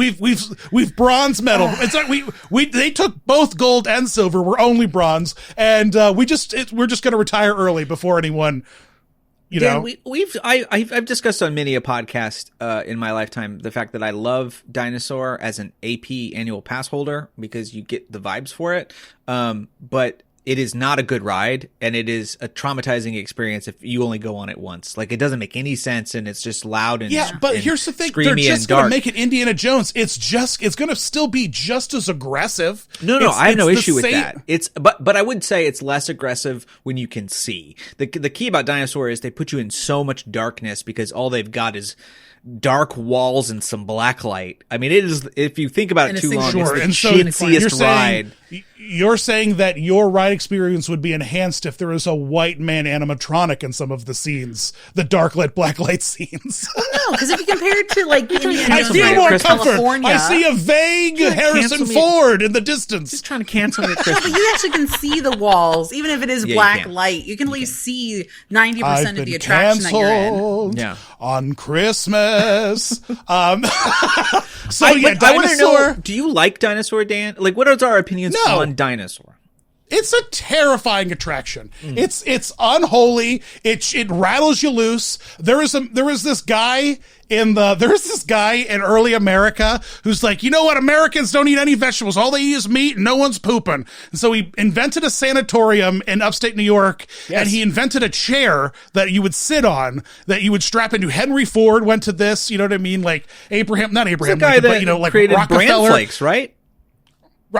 bronze medal. It's like they took both gold and silver. We're only bronze, and we're just going to retire early before anyone. Dan, I've discussed on many a podcast in my lifetime the fact that I love Dinosaur as an AP annual pass holder because you get the vibes for it. But it is not a good ride, and it is a traumatizing experience if you only go on it once. Like, it doesn't make any sense, and it's just loud and but here's the thing: they're just going to make it Indiana Jones. It's going to still be just as aggressive. No, I have no issue with that. But I would say it's less aggressive when you can see. The key about Dinosaur is they put you in so much darkness because all they've got is dark walls and some black light. I mean, it is, if you think about it too long, it's the chintziest ride. You're saying that your ride experience would be enhanced if there was a white man animatronic in some of the scenes, the dark lit, black light scenes. Well, no, because if you compare it to like I feel more comfort. California, I see a vague Harrison Ford in the distance. Just trying to cancel me at Christmas. But you actually can see the walls, even if it is black light. You can at least see 90% of the attraction that you're in. Yeah. On Christmas. So I want to know, do you like Dinosaur, Dan? Like, what are our opinions on Dinosaur? It's a terrifying attraction. It's unholy. It rattles you loose. There was this guy in early America who's like, you know what? Americans don't eat any vegetables. All they eat is meat and no one's pooping. And so he invented a sanatorium in upstate New York. Yes. And he invented a chair that you would sit on, that you would strap into. Henry Ford went to this, you know what I mean? Like not Abraham Lincoln, but you know, like created Rockefeller. Bran Flakes, right?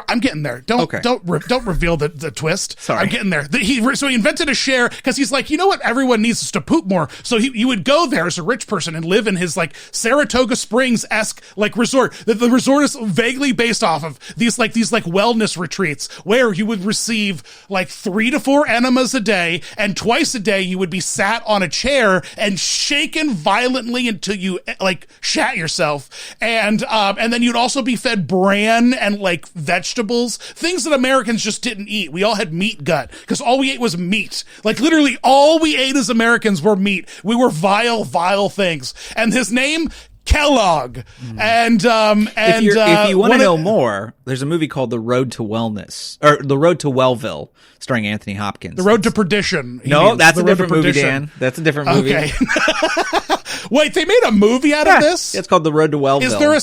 I'm getting there. Don't reveal the twist. Sorry. I'm getting there. So he invented a share because he's like, you know what? Everyone needs us to poop more. So you would go there as a rich person and live in his like Saratoga Springs-esque like resort. The resort is vaguely based off of these wellness retreats where you would receive like 3 to 4 enemas a day, and twice a day you would be sat on a chair and shaken violently until you like shat yourself. And then you'd also be fed bran and like vegetables, things that Americans just didn't eat. We all had meat gut because all we ate was meat. Like literally all we ate as Americans were meat. We were vile things. And his name, Kellogg. And if you want to know more, there's a movie called The Road to Wellness, or The Road to Wellville, starring Anthony Hopkins. The Road to Perdition. No, that's a different movie, Dan. That's a different movie. Okay. Wait, they made a movie out of this? It's called The Road to Wellville. Is there a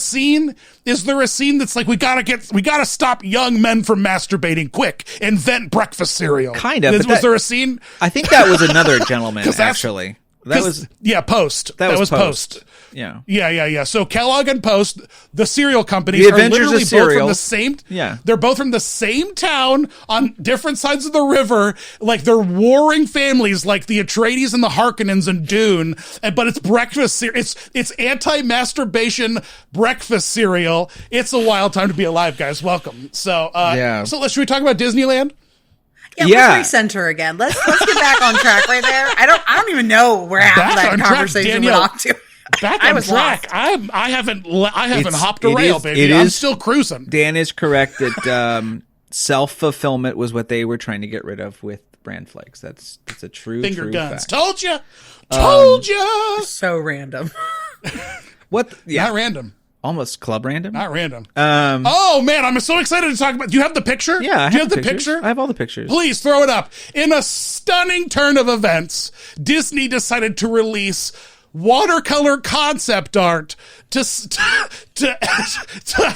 scene that's like, we gotta stop young men from masturbating quick, invent breakfast cereal? Kind of. Was there a scene? I think that was another gentleman, actually. Post. That was Post. Yeah. So Kellogg and Post, the cereal companies, the are Avengers literally of cereal. both from the same. Yeah, they're both from the same town on different sides of the river. Like they're warring families, like the Atreides and the Harkonnens in Dune. But it's breakfast cereal. It's anti-masturbation breakfast cereal. It's a wild time to be alive, guys. Welcome. So should we talk about Disneyland? Yeah, let's recenter again. Let's get back on track right there. I don't even know where half of that conversation went off to. Back on track. I haven't hopped a rail, baby. I'm still cruising. Dan is correct that self-fulfillment was what they were trying to get rid of with brand flakes. It's a true finger guns. Fact. Told you. So random. What? Yeah, not random. Almost club random. Not random. Oh man, I'm so excited to talk about. Do you have the picture? Yeah, do you have the picture? I have all the pictures. Please throw it up. In a stunning turn of events, Disney decided to release watercolor concept art to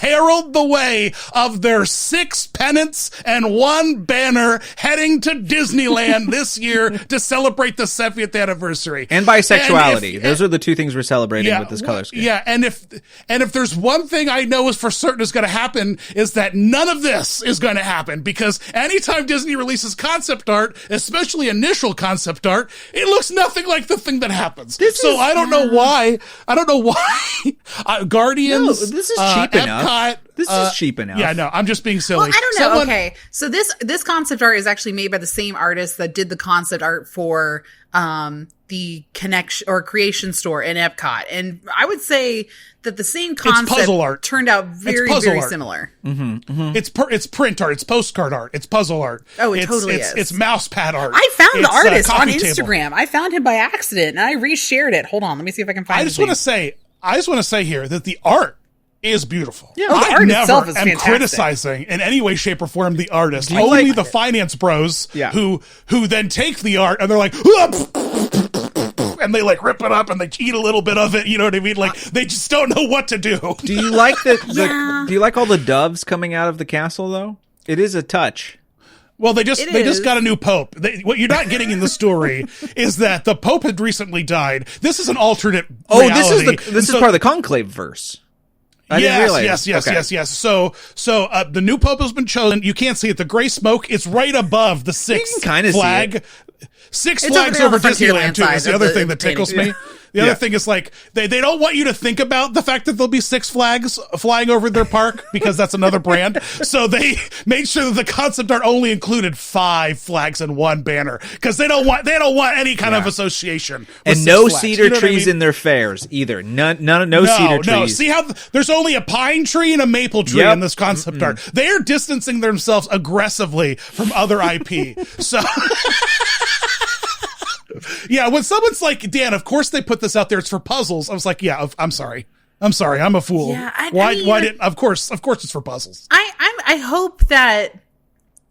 herald the way of their 6 pennants and 1 banner heading to Disneyland this year to celebrate the 70th anniversary. And bisexuality. Those are the 2 things we're celebrating with this color scheme. Yeah, and if there's one thing I know is for certain is going to happen, is that none of this is going to happen, because anytime Disney releases concept art, especially initial concept art, it looks nothing like the thing that happens. I don't know why. Guardians. No, this is cheap enough. This is cheap enough. Yeah, no, I'm just being silly. Well, I don't know. Okay, so this concept art is actually made by the same artist that did the concept art for the Connection or Creation Store in Epcot, and I would say that the same concept turned out very similar. Mm-hmm, mm-hmm. It's print art, it's postcard art, it's puzzle art. Oh, it totally is. It's mouse pad art. I found the artist on Instagram. I found him by accident, and I reshared it. Hold on, let me see if I can find. I just want to say here that the art is beautiful. Yeah, the art itself is fantastic. I'm criticizing in any way, shape, or form the artist. Only the finance bros who then take the art and they're like, and they like rip it up and they eat a little bit of it. You know what I mean? Like they just don't know what to do. Do you like do you like all the doves coming out of the castle though? It is a touch. Well, they just got a new pope. What you're not getting in the story is that the pope had recently died. This is an alternate reality. This is part of the conclave verse. I didn't realize. Yes. So the new pope has been chosen. You can't see it. The gray smoke is right above the 6th flag. Six It's Flags over over there on the Disneyland too Frontierland is the side other of thing the that tickles painting. me. The other thing is like they don't want you to think about the fact that there'll be Six Flags flying over their park because that's another brand. So they made sure that the concept art only included 5 flags and 1 banner because they don't want any kind of association. With And Six no Flags. cedar You know what I trees mean? in their fairs either. No cedar trees. No, see how there's only a pine tree and a maple tree Yep. in this concept art. They are distancing themselves aggressively from other IP. So yeah, when someone's like, Dan, of course they put this out there. It's for puzzles. I was like, yeah, I'm sorry. I'm a fool. Yeah, why didn't? Of course it's for puzzles. I hope that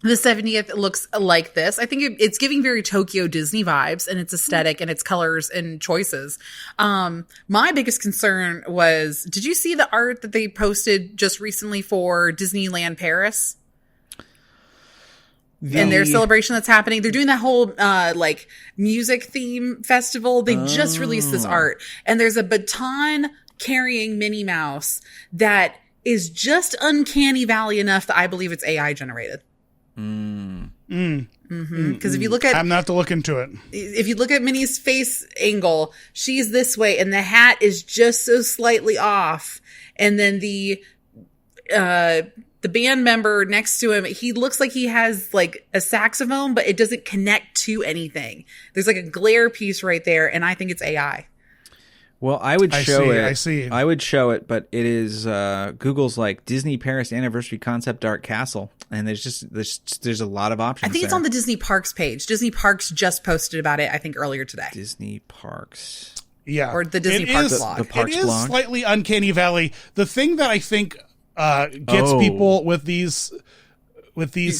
the 70th looks like this. I think it's giving very Tokyo Disney vibes and its aesthetic and its colors and choices. My biggest concern was, did you see the art that they posted just recently for Disneyland Paris? And their celebration that's happening. They're doing that whole like music theme festival. They just released this art. And there's a baton carrying Minnie Mouse that is just uncanny valley enough that I believe it's AI generated. Because if you look at, I'm not to look into it. If you look at Minnie's face angle, she's this way, and the hat is just so slightly off. And then the band member next to him, he looks like he has like a saxophone, but it doesn't connect to anything. There's like a glare piece right there, and I think it's AI. Well, I would show it. I see. I would show it, but it is Google's like Disney Paris Anniversary Concept Art Castle, and there's a lot of options. I think it's on the Disney Parks page. Disney Parks just posted about it, I think, earlier today. Disney Parks. Yeah. Or the Disney Parks blog. The Parks it is blog. Slightly Uncanny Valley. The thing that I think gets people with these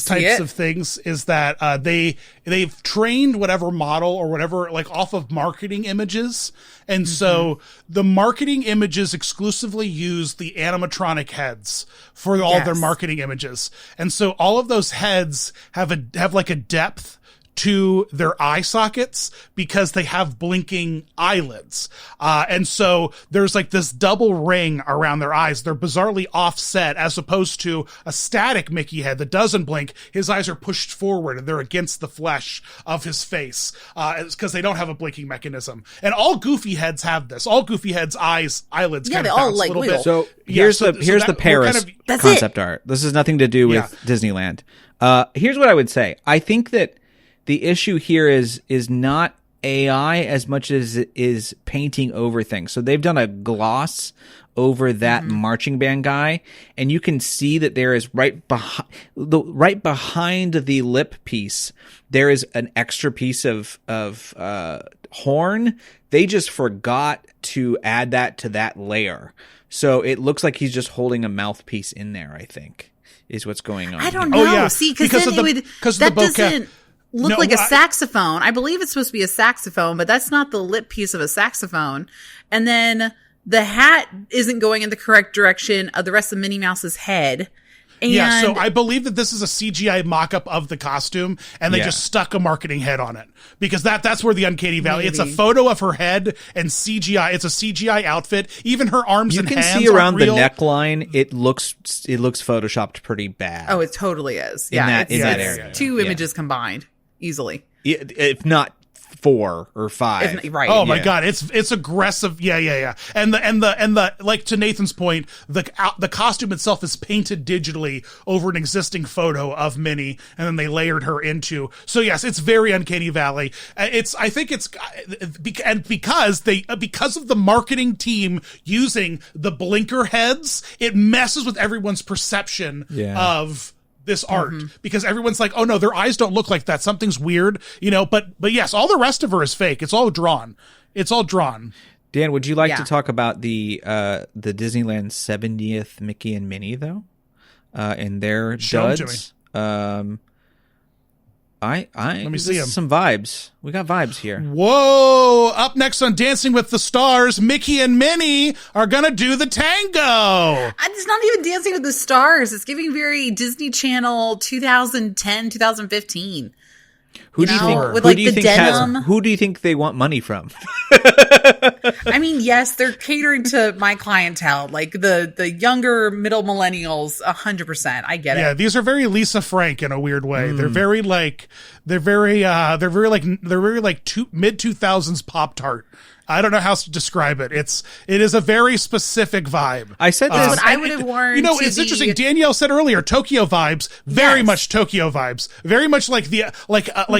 types of things is that they've trained whatever model or whatever like off of marketing images, and so the marketing images exclusively use the animatronic heads for all their marketing images, and so all of those heads have like a depth to their eye sockets because they have blinking eyelids. And so there's like this double ring around their eyes. They're bizarrely offset as opposed to a static Mickey head that doesn't blink. His eyes are pushed forward and they're against the flesh of his face. It's because they don't have a blinking mechanism. And all Goofy heads have this. All Goofy heads' eyelids kind of all bounce like a little wheel. bit. So here's the Paris concept art. This has nothing to do with Disneyland. Here's what I would say. I think that the issue here is not AI as much as it is painting over things. So they've done a gloss over that marching band guy, and you can see that there is right behind the lip piece, there is an extra piece of horn. They just forgot to add that to that layer. So it looks like he's just holding a mouthpiece in there, I think, is what's going on. I don't know. Oh, yeah. See, because then that doesn't look like a saxophone. I believe it's supposed to be a saxophone, but that's not the lip piece of a saxophone. And then the hat isn't going in the correct direction of the rest of Minnie Mouse's head. And so I believe that this is a CGI mock-up of the costume, and they just stuck a marketing head on it because that's where the Uncanny Valley. Maybe. It's a photo of her head and CGI. It's a CGI outfit. Even her arms and hands. You can see around the real. neckline. It looks photoshopped pretty bad. Oh, it totally is. In that area. Two images combined easily. If not 4 or 5. Right. Oh my God, it's aggressive. Yeah. And the like to Nathan's point, the costume itself is painted digitally over an existing photo of Minnie, and then they layered her into. So yes, it's very Uncanny Valley. I think it's because of the marketing team using the blinker heads, it messes with everyone's perception of this art because everyone's like, oh no, their eyes don't look like that. Something's weird, but yes, all the rest of her is fake. It's all drawn. Dan, would you like to talk about the Disneyland 70th Mickey and Minnie though? And their duds. Let me see them. Some vibes. We got vibes here. Whoa! Up next on Dancing with the Stars, Mickey and Minnie are gonna do the tango. It's not even Dancing with the Stars. It's giving very Disney Channel 2010, 2015. Who do you think they want money from? I mean, yes, they're catering to my clientele, like the younger middle millennials, 100%. I get it. Yeah, these are very Lisa Frank in a weird way. They're very like mid 2000s Pop-Tart. I don't know how to describe it. It is a very specific vibe. I said this. What I would have worn. It's interesting. Danielle said earlier, Tokyo vibes, very much Tokyo vibes, very much like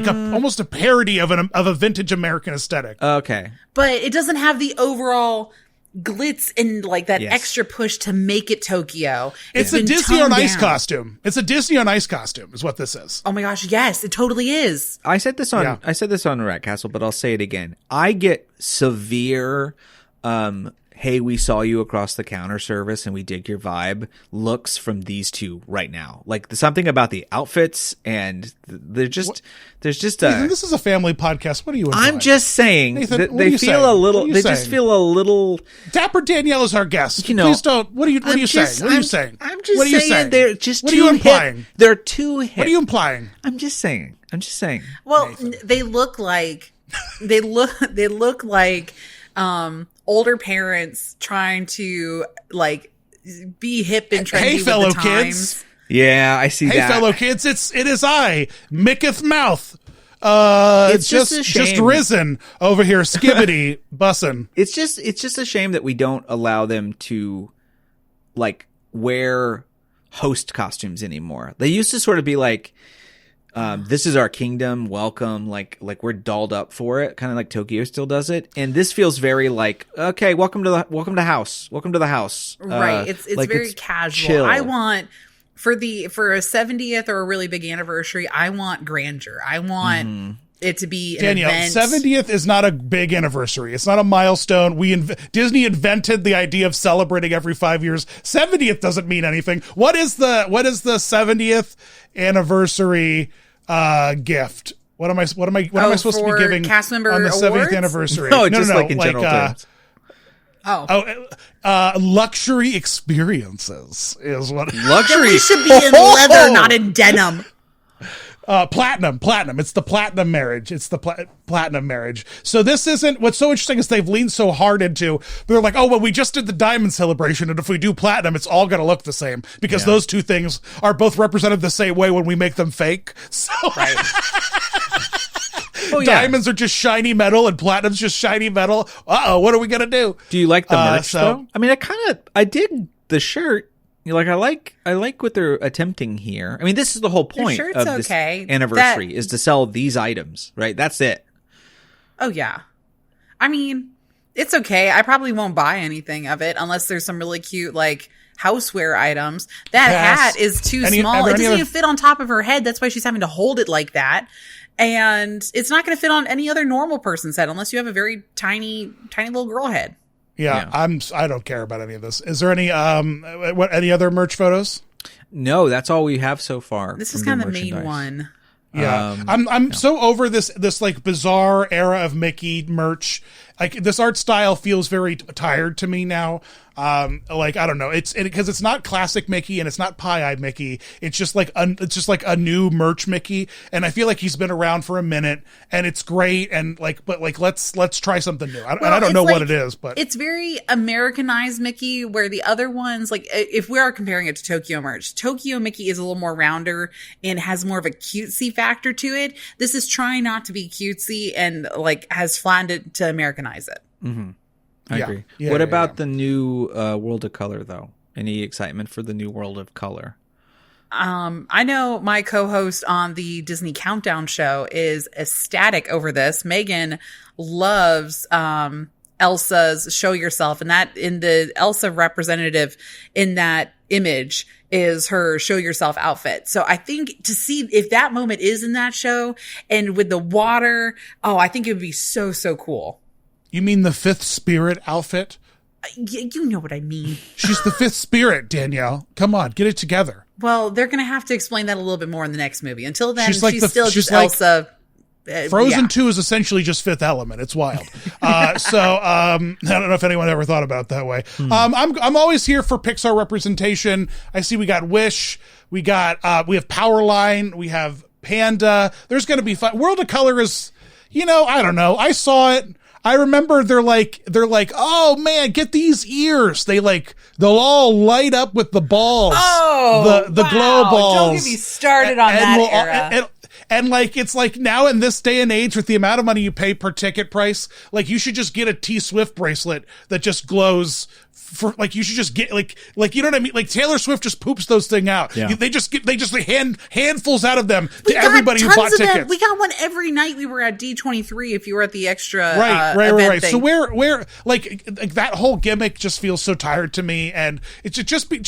almost a parody of a vintage American aesthetic. Okay, but it doesn't have the overall glitz and like that extra push to make it Tokyo. It's a Disney on Ice costume. It's a Disney on Ice costume is what this is. Oh my gosh, yes, it totally is. I said this on Rat Castle, but I'll say it again. I get severe hey, we saw you across the counter service and we dig your vibe looks from these two right now. Like something about the outfits and there's just Nathan, this is a family podcast. What are you implying? I'm just saying Nathan, that they just feel a little Dapper Danielle is our guest. Please don't. What are you saying? What are you saying? I'm just saying they're just what are you implying? Hip. They're too hip. What are you implying? I'm just saying. Well, Nathan. they look like older parents trying to like be hip and trendy hey, fellow with the times. Kids. Yeah, I see that. Hey, fellow kids, it is I, Micketh Mouth. It's just a shame. Just risen over here, skibbity bussin'. It's just a shame that we don't allow them to like wear host costumes anymore. They used to sort of be like, this is our kingdom, welcome, like we're dolled up for it, kind of like Tokyo still does it. And this feels very like, okay, welcome to the house. Right. It's like very casual. Chill. I want for a 70th or a really big anniversary, I want grandeur. I want it to be an Danielle, event. 70th is not a big anniversary. It's not a milestone. Disney invented the idea of celebrating every 5 years. 70th doesn't mean anything. What is the 70th anniversary gift? What am I supposed to be giving cast member on the awards? 70th anniversary? No, just like in general terms. Luxury experiences is what Luxury. We should be in leather, not in denim. Platinum. It's the platinum marriage. Platinum marriage. So this isn't, what's so interesting is they've leaned so hard into, they're like, oh, well, we just did the diamond celebration. And if we do platinum, it's all going to look the same because those two things are both represented the same way when we make them fake. So Right. diamonds are just shiny metal and platinum's just shiny metal. Uh-oh, what are we going to do? Do you like the merch though? I mean, I dig the shirt. Like I like what they're attempting here. I mean, this is the whole point of this anniversary is to sell these items, right? That's it. Oh yeah. I mean, it's okay. I probably won't buy anything of it unless there's some really cute like houseware items. That hat is too small. It doesn't even fit on top of her head. That's why she's having to hold it like that. And it's not going to fit on any other normal person's head unless you have a very tiny little girl head. Yeah, I don't care about any of this. Is there any any other merch photos? No, that's all we have so far. This is kind of the main one. Yeah, I'm so over this like bizarre era of Mickey merch. Like this art style feels very tired to me now. Like I don't know, it's because it's not classic Mickey and it's not pie-eyed Mickey. It's just like a new merch Mickey, and I feel like he's been around for a minute and it's great. And but let's try something new. I don't know what it is, but it's very Americanized Mickey. Where the other ones, like if we are comparing it to Tokyo merch, Tokyo Mickey is a little more rounder and has more of a cutesy factor to it. This is trying not to be cutesy and like has flattened it to Americanize it. Mm-hmm. I agree. What about the new World of Color, though? Any excitement for the new World of Color? I know my co-host on the Disney Countdown show is ecstatic over this. Megan loves Elsa's Show Yourself, and that in the Elsa representative in that image is her Show Yourself outfit. So I think to see if that moment is in that show and with the water, I think it would be so cool. You mean the fifth spirit outfit? You know what I mean. She's the fifth spirit, Danielle. Come on, get it together. Well, they're going to have to explain that a little bit more in the next movie. Until then, she's still just Elsa. Frozen 2 is essentially just Fifth Element. It's wild. I don't know if anyone ever thought about it that way. I'm always here for Pixar representation. I see we got Wish. We have Powerline. We have Panda. There's going to be fun. World of Color is, I don't know. I saw it. I remember they're like, oh man, get these ears. They'll all light up with the balls. Oh, the glow balls. Don't get me started on that era. And it's like now in this day and age with the amount of money you pay per ticket price, like you should just get a T Swift bracelet that just glows for like, you should just get like, you know what I mean? Like Taylor Swift just poops those thing out. Yeah. They just handfuls out of them to everybody who bought tickets. We got one every night we were at D23 if you were at the extra right. thing. So where like that whole gimmick just feels so tired to me, and it should just be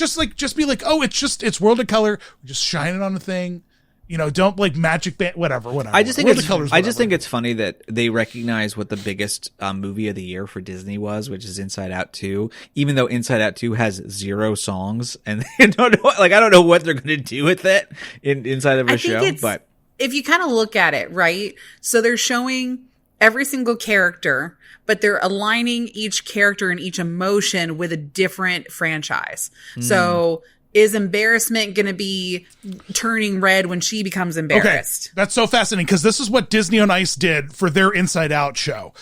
like, oh, it's World of Color, just shine it on the thing. You know, don't like Magic Band, whatever. I just think it's funny that they recognize what the biggest movie of the year for Disney was, which is Inside Out 2, even though Inside Out 2 has 0 songs, and I don't know what they're going to do with it inside of a show. But if you kind of look at it, right? So they're showing every single character, but they're aligning each character and each emotion with a different franchise. So is embarrassment going to be turning red when she becomes embarrassed? Okay. That's so fascinating because this is what Disney on Ice did for their Inside Out show.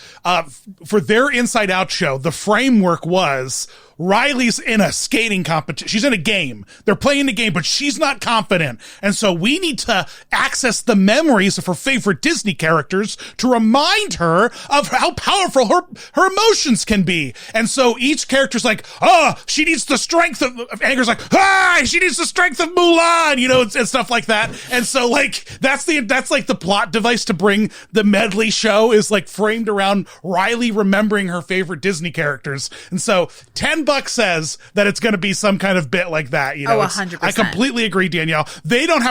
For their Inside Out show, the framework was Riley's in a skating competition. She's in a game. They're playing the game, but she's not confident. And so we need to access the memories of her favorite Disney characters to remind her of how powerful her emotions can be. And so each character's like, oh, she needs the strength of Anger's like, she needs the strength of Mulan, you know, and stuff like that. And so like, that's like the plot device to bring the medley show is like framed around Riley remembering her favorite Disney characters. And so $10 says that it's going to be some kind of bit like that. You know, 100%. I completely agree, Danielle. They don't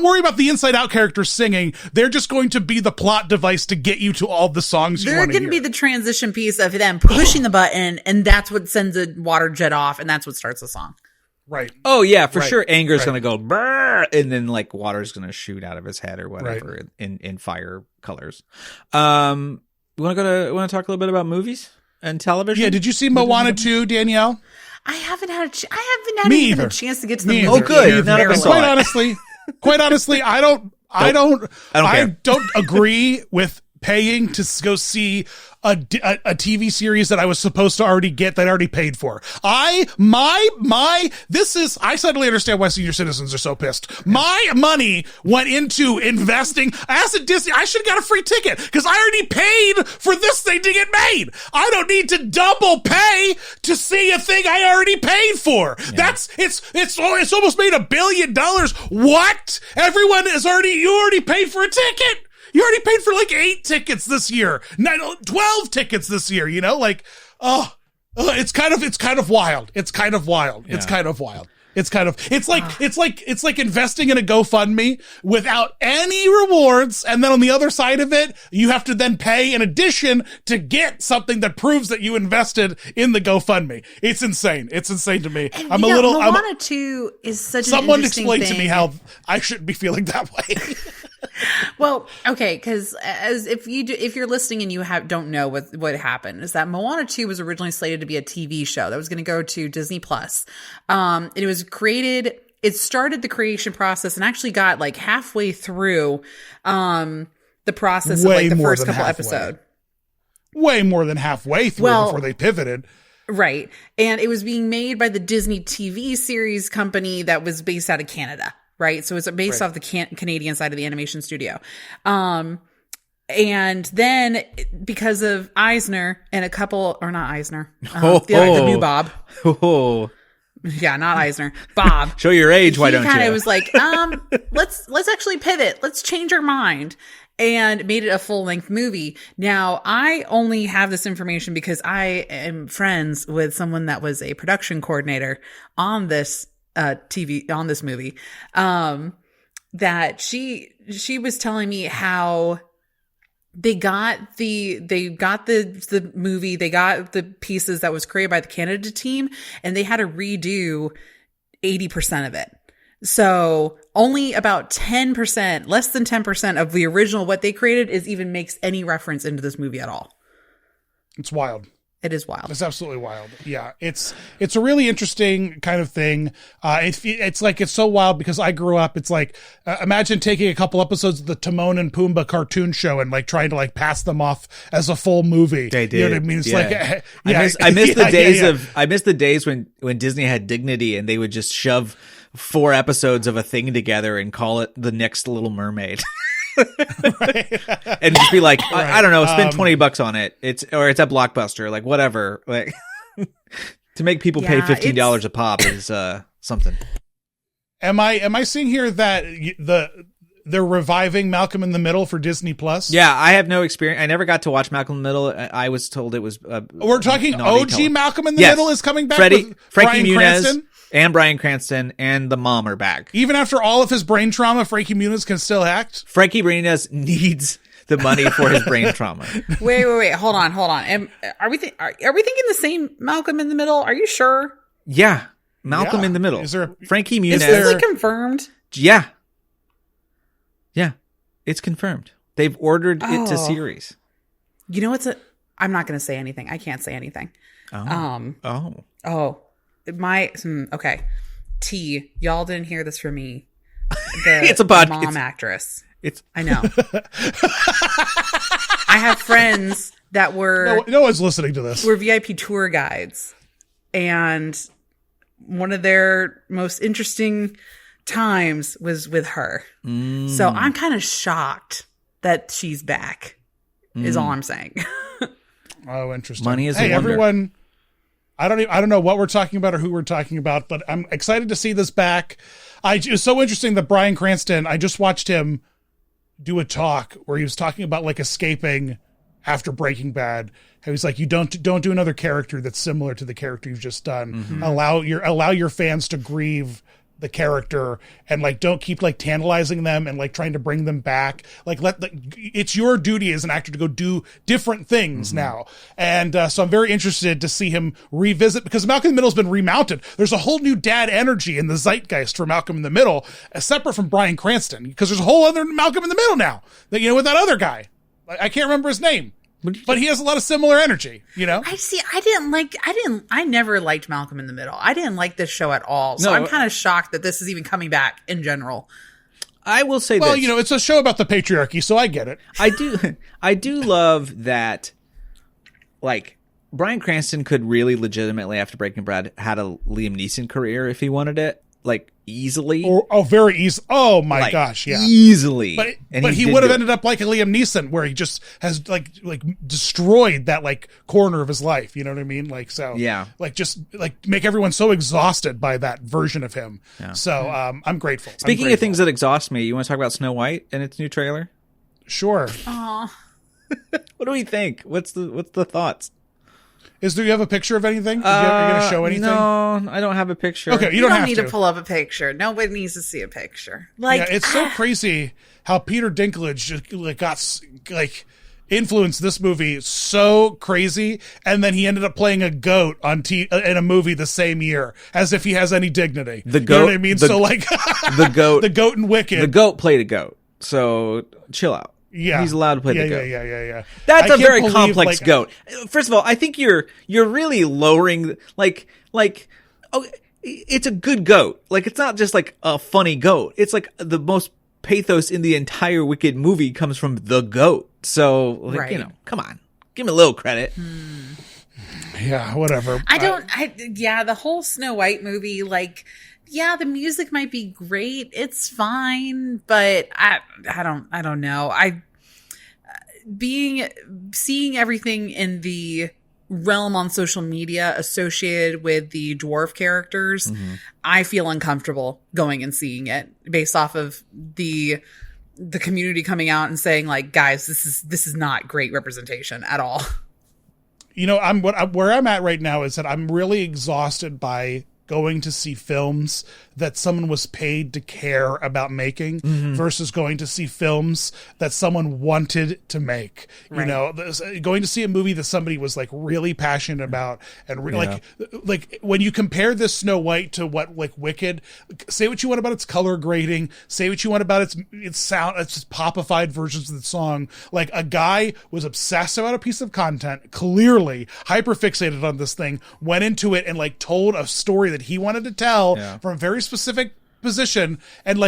worry about the Inside Out characters singing. They're just going to be the plot device to get you to all the songs you want to hear. They're going to be the transition piece of them pushing the button, and that's what sends a water jet off, and that's what starts the song. Right. Oh yeah, for sure. Anger's going to go brrr, and then like water's going to shoot out of his head or whatever in fire colors. We want to talk a little bit about movies and television. Yeah. Did you see Moana 2, Danielle? I haven't had a chance to get to the movie. Oh, good. Quite honestly, I don't agree with paying to go see a TV series that I was supposed to already get that I already paid for. I suddenly understand why senior citizens are so pissed. My money went into investing. As a Disney, I should have got a free ticket because I already paid for this thing to get made. I don't need to double pay to see a thing I already paid for. Yeah. It's almost made $1 billion. What? You already paid for a ticket. You already paid for like 8 tickets this year, 12 tickets this year, you know, like, it's kind of wild. It's like investing in a GoFundMe without any rewards. And then on the other side of it, you have to then pay in addition to get something that proves that you invested in the GoFundMe. It's insane. It's insane to me. And Moana 2 is such an interesting thing. Someone explain to me how I shouldn't be feeling that way. Well, okay, because if you're listening and you don't know what happened, is that Moana 2 was originally slated to be a TV show that was going to go to Disney Plus. It was created. It started the creation process and actually got like halfway through the process of like the first couple episodes. Way more than halfway through before they pivoted. Right, and it was being made by the Disney TV series company that was based out of Canada. Right. So it's based off the Canadian side of the animation studio. And then because of Eisner and the new Bob. Oh. Yeah, not Eisner. Bob. Show your age, why don't you? He kind of was like, let's actually pivot. Let's change our mind. And made it a full-length movie. Now, I only have this information because I am friends with someone that was a production coordinator on this on this movie, that she was telling me how they got the movie, they got the pieces that was created by the Canada team, and they had to redo 80% of it. So only about 10%, less than 10% of the original, what they created makes any reference into this movie at all. It's wild. It is wild. It's absolutely wild. Yeah, it's a really interesting kind of thing. It's like it's so wild because I grew up. It's like imagine taking a couple episodes of the Timon and Pumbaa cartoon show and like trying to like pass them off as a full movie. They did. You know what I mean? It's like I miss the days of I miss the days when Disney had dignity and they would just shove 4 episodes of a thing together and call it The Next Little Mermaid. And just be like, I don't know, spend $20 on it. It's at Blockbuster, like whatever. Like to make people pay $15 a pop is something. Am I seeing here that they're reviving Malcolm in the Middle for Disney Plus? Yeah, I have no experience. I never got to watch Malcolm in the Middle. I was told it was. We're talking OG Malcolm in the Middle is coming back. Frankie Bryan Muniz Cranston? and Bryan Cranston and the mom are back. Even after all of his brain trauma, Frankie Muniz can still act. Frankie Muniz needs the money for his brain trauma. Wait. Hold on. Are we thinking the same Malcolm in the Middle? Are you sure? Yeah, Malcolm in the Middle. Is there Frankie Muniz? Is this like confirmed? Yeah, it's confirmed. They've ordered it to series. You know what's I'm not going to say anything. I can't say anything. Okay. T, y'all didn't hear this from me. It's a podcast. Mom actress. I know. I have friends that were no one's listening to this. Were VIP tour guides, and one of their most interesting times was with her. So I'm kind of shocked that she's back. Is all I'm saying. Oh, interesting. Money is a wonder. Everyone. I don't know what we're talking about or who we're talking about, but I'm excited to see this back. It was so interesting that Bryan Cranston, I just watched him do a talk where he was talking about like escaping after Breaking Bad. He was like, you don't do another character that's similar to the character you've just done. Mm-hmm. Allow your fans to grieve the character and like don't keep like tantalizing them and like trying to bring them back. Like it's your duty as an actor to go do different things now. And so I'm very interested to see him revisit, because Malcolm in the Middle has been remounted. There's a whole new dad energy in the zeitgeist for Malcolm in the Middle, separate from Bryan Cranston, because there's a whole other Malcolm in the Middle now that, you know, with that other guy. I can't remember his name. But he has a lot of similar energy, you know? I never liked Malcolm in the Middle. I didn't like this show at all. So I'm kind of shocked that this is even coming back in general. I will say well, you know, it's a show about the patriarchy, so I get it. I do love that, like, Bryan Cranston could really legitimately, after Breaking Bad, had a Liam Neeson career if he wanted it. Like, easily. Very easy. Oh my gosh, yeah. Easily. But he would have ended up like a Liam Neeson, where he just has like destroyed that like corner of his life. You know what I mean? Like, so yeah. Like just like make everyone so exhausted by that version of him. Yeah. So I'm grateful. Speaking of things that exhaust me, you want to talk about Snow White and its new trailer? Sure. Aw. What do we think? What's the thoughts? Do you have a picture of anything? Are you going to show anything? No, I don't have a picture. Okay, you don't have need to pull up a picture. Nobody needs to see a picture. Like, yeah, it's so crazy how Peter Dinklage just got influenced this movie so crazy, and then he ended up playing a goat in a movie the same year, as if he has any dignity. The goat, you know what I mean? The goat, the goat in Wicked. The goat played a goat. So chill out. Yeah, he's allowed to play the goat. Yeah. That's a very complex goat. First of all, I think you're really lowering it's a good goat. Like, it's not just like a funny goat. It's like the most pathos in the entire Wicked movie comes from the goat. So, like, you know, come on, give him a little credit. Yeah, whatever. The whole Snow White movie, like, yeah, the music might be great. It's fine, but I don't know. Seeing everything in the realm on social media associated with the dwarf characters, I feel uncomfortable going and seeing it based off of the community coming out and saying, like, guys, this is not great representation at all. You know, where I'm at right now is that I'm really exhausted by going to see films that someone was paid to care about making versus going to see films that someone wanted to make. Right. You know, going to see a movie that somebody was like really passionate about, and like when you compare this Snow White to what like Wicked, say what you want about its color grading, say what you want about its sound, its popified versions of the song. Like, a guy was obsessed about a piece of content, clearly hyper fixated on this thing, went into it and like told a story that he wanted to tell from a very specific position, and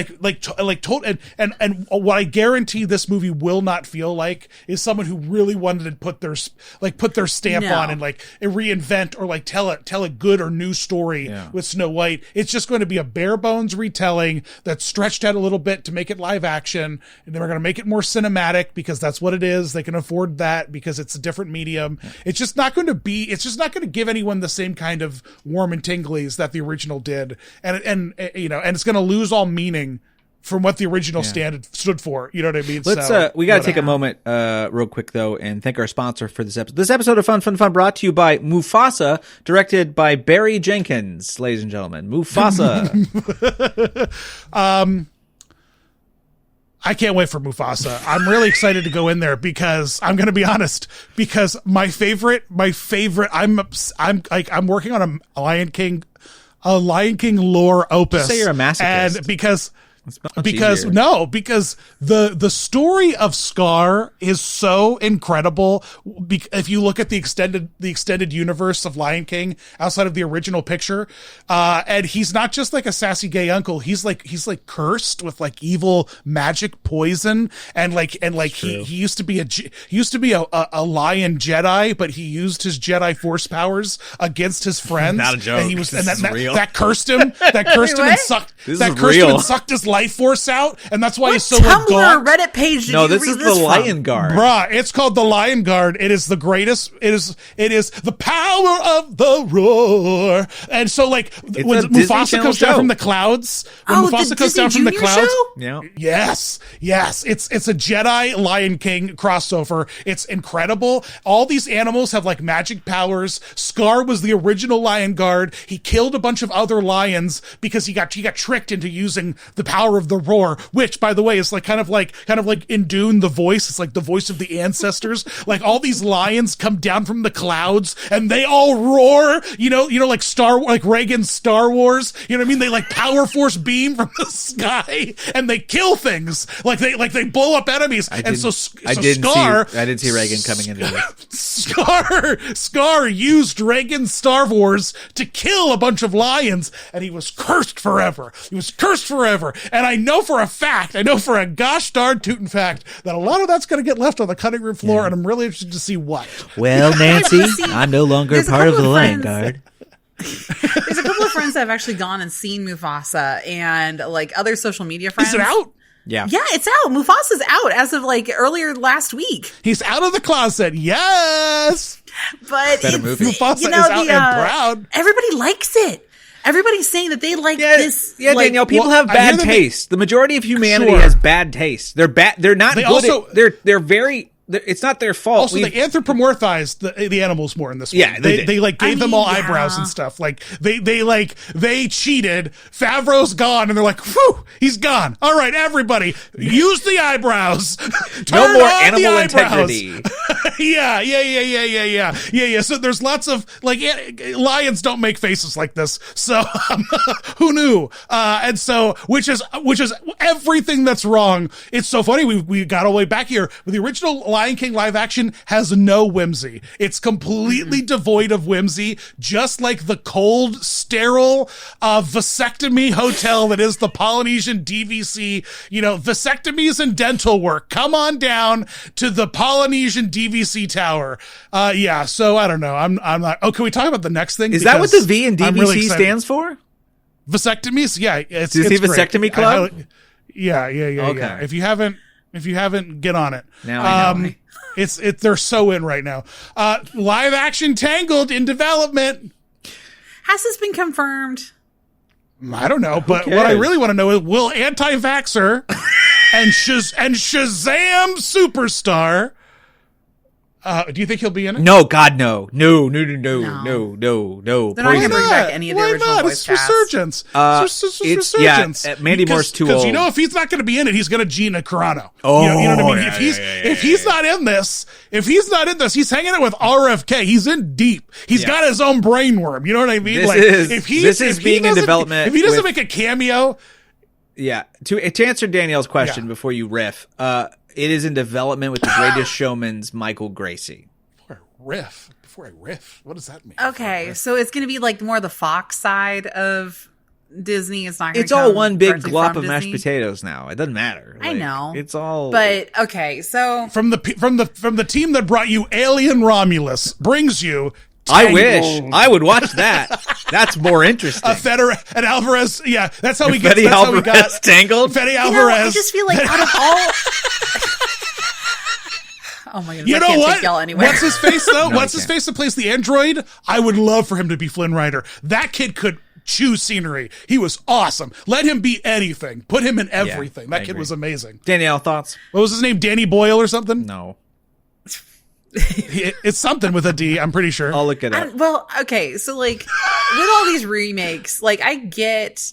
told and what I guarantee this movie will not feel like is someone who really wanted to put their stamp on and like reinvent or like tell a good or new story with Snow White. It's just going to be a bare bones retelling that's stretched out a little bit to make it live action, and then we're going to make it more cinematic because that's what it is. They can afford that because it's a different medium. It's just not going to give anyone the same kind of warm and tinglies that the original did, and you know, and it's going to lose all meaning from what the original stood for. You know what I mean? Let's we got to take a moment real quick though and thank our sponsor for this episode. This episode of Fun brought to you by Mufasa, directed by Barry Jenkins, ladies and gentlemen. Mufasa. I can't wait for Mufasa. I'm really excited to go in there because I'm going to be honest, because my favorite, I'm working on a Lion King lore opus. Just say you're a masochist. And because the story of Scar is so incredible. If you look at the extended universe of Lion King outside of the original picture, and he's not just like a sassy gay uncle. He's like cursed with like evil magic poison, and he used to be a lion Jedi, but he used his Jedi Force powers against his friends. Not a joke. And he was, real. that cursed him. That cursed him and sucked. And sucked his life force out, and that's why he's so Tumblr gaunt. Reddit page did you this read is this the Lion Guard. Bruh, it's called the Lion Guard. It is the greatest. It is the power of the roar. And so like when Mufasa comes down from the clouds, Yeah. Yes. It's a Jedi Lion King crossover. It's incredible. All these animals have like magic powers. Scar was the original Lion Guard. He killed a bunch of other lions because he got tricked into using the power of the roar, which by the way is kind of like in Dune, the voice. It's like the voice of the ancestors. Like all these lions come down from the clouds and they all roar. You know, like Reagan's Star Wars. You know what I mean? They like power force beam from the sky and they kill things. Like they blow up enemies. I didn't see Reagan coming into this. Scar used Reagan's Star Wars to kill a bunch of lions, and he was cursed forever. And I know for a gosh darn tootin' fact that a lot of that's going to get left on the cutting room floor, and I'm really interested to see what. Well, Nancy, I'm no longer part of the Lion Guard. There's a couple of friends that have actually gone and seen Mufasa, and like other social media friends. Is it out? Yeah, it's out. Mufasa's out as of like earlier last week. He's out of the closet. Yes. But Mufasa is out and proud. Everybody likes it. Everybody's saying that they like this. Yeah, like, Danielle, people have bad taste. The majority of humanity has bad taste. They're bad. They're not good. They're very. It's not their fault. Also, they anthropomorphized the animals more in this one. Yeah, they gave them all eyebrows and stuff. Like they cheated. Favreau's gone, and they're like, "Whew, he's gone. All right, everybody, use the eyebrows. No more animal integrity." Yeah. So there's lots of like lions don't make faces like this. So who knew? And so which is everything that's wrong. It's so funny. We got all the way back here with the original Lion King live action has no whimsy. It's completely devoid of whimsy, just like the cold, sterile vasectomy hotel that is the Polynesian DVC. You know, vasectomies and dental work. Come on down to the Polynesian DVC tower. So I don't know. I'm not. Oh, can we talk about the next thing? Is that what the V in DVC really stands for? Vasectomies? Yeah. Is he Vasectomy Club? Yeah. Okay. If you haven't, get on it. Now I know. They're so in right now. Live action Tangled in development. Has this been confirmed? I don't know, but what I really want to know is, will anti-vaxxer and Shazam superstar Do you think he'll be in it? No, God, no. No. They're not going to Poison. bring back any of the Why original not? voice It's cast. resurgence. It's resurgence. Mandy Moore's too old. Because you know, if he's not going to be in it, he's going to Gina Carano. Oh, you know what I mean? yeah, If he's not in this, he's hanging out with RFK. He's in deep. He's got his own brainworm. You know what I mean? This is being in development. If he doesn't make a cameo, yeah. To answer Danielle's question before you riff, it is in development with the Greatest Showman's Michael Gracie. Before I riff, what does that mean? Okay, so it's going to be like more the Fox side of Disney. It's not. It's all one big glop of mashed potatoes now. It doesn't matter. I know. It's all. But okay, so from the team that brought you Alien Romulus brings you. I wish I would watch that. That's more interesting. And Alvarez, yeah, that's how we get. Fede Alvarez Tangled. Fede Alvarez. I just feel like out of all. Oh my goodness! You know what? Anywhere. What's his face though? No, What's his face that plays the android? I would love for him to be Flynn Rider. That kid could chew scenery. He was awesome. Let him be anything. Put him in everything. That kid was amazing. Danielle, thoughts? What was his name? Danny Boyle or something? No. It's something with a D, I'm pretty sure. I'll look it up. Well, okay, so like with all these remakes, like I get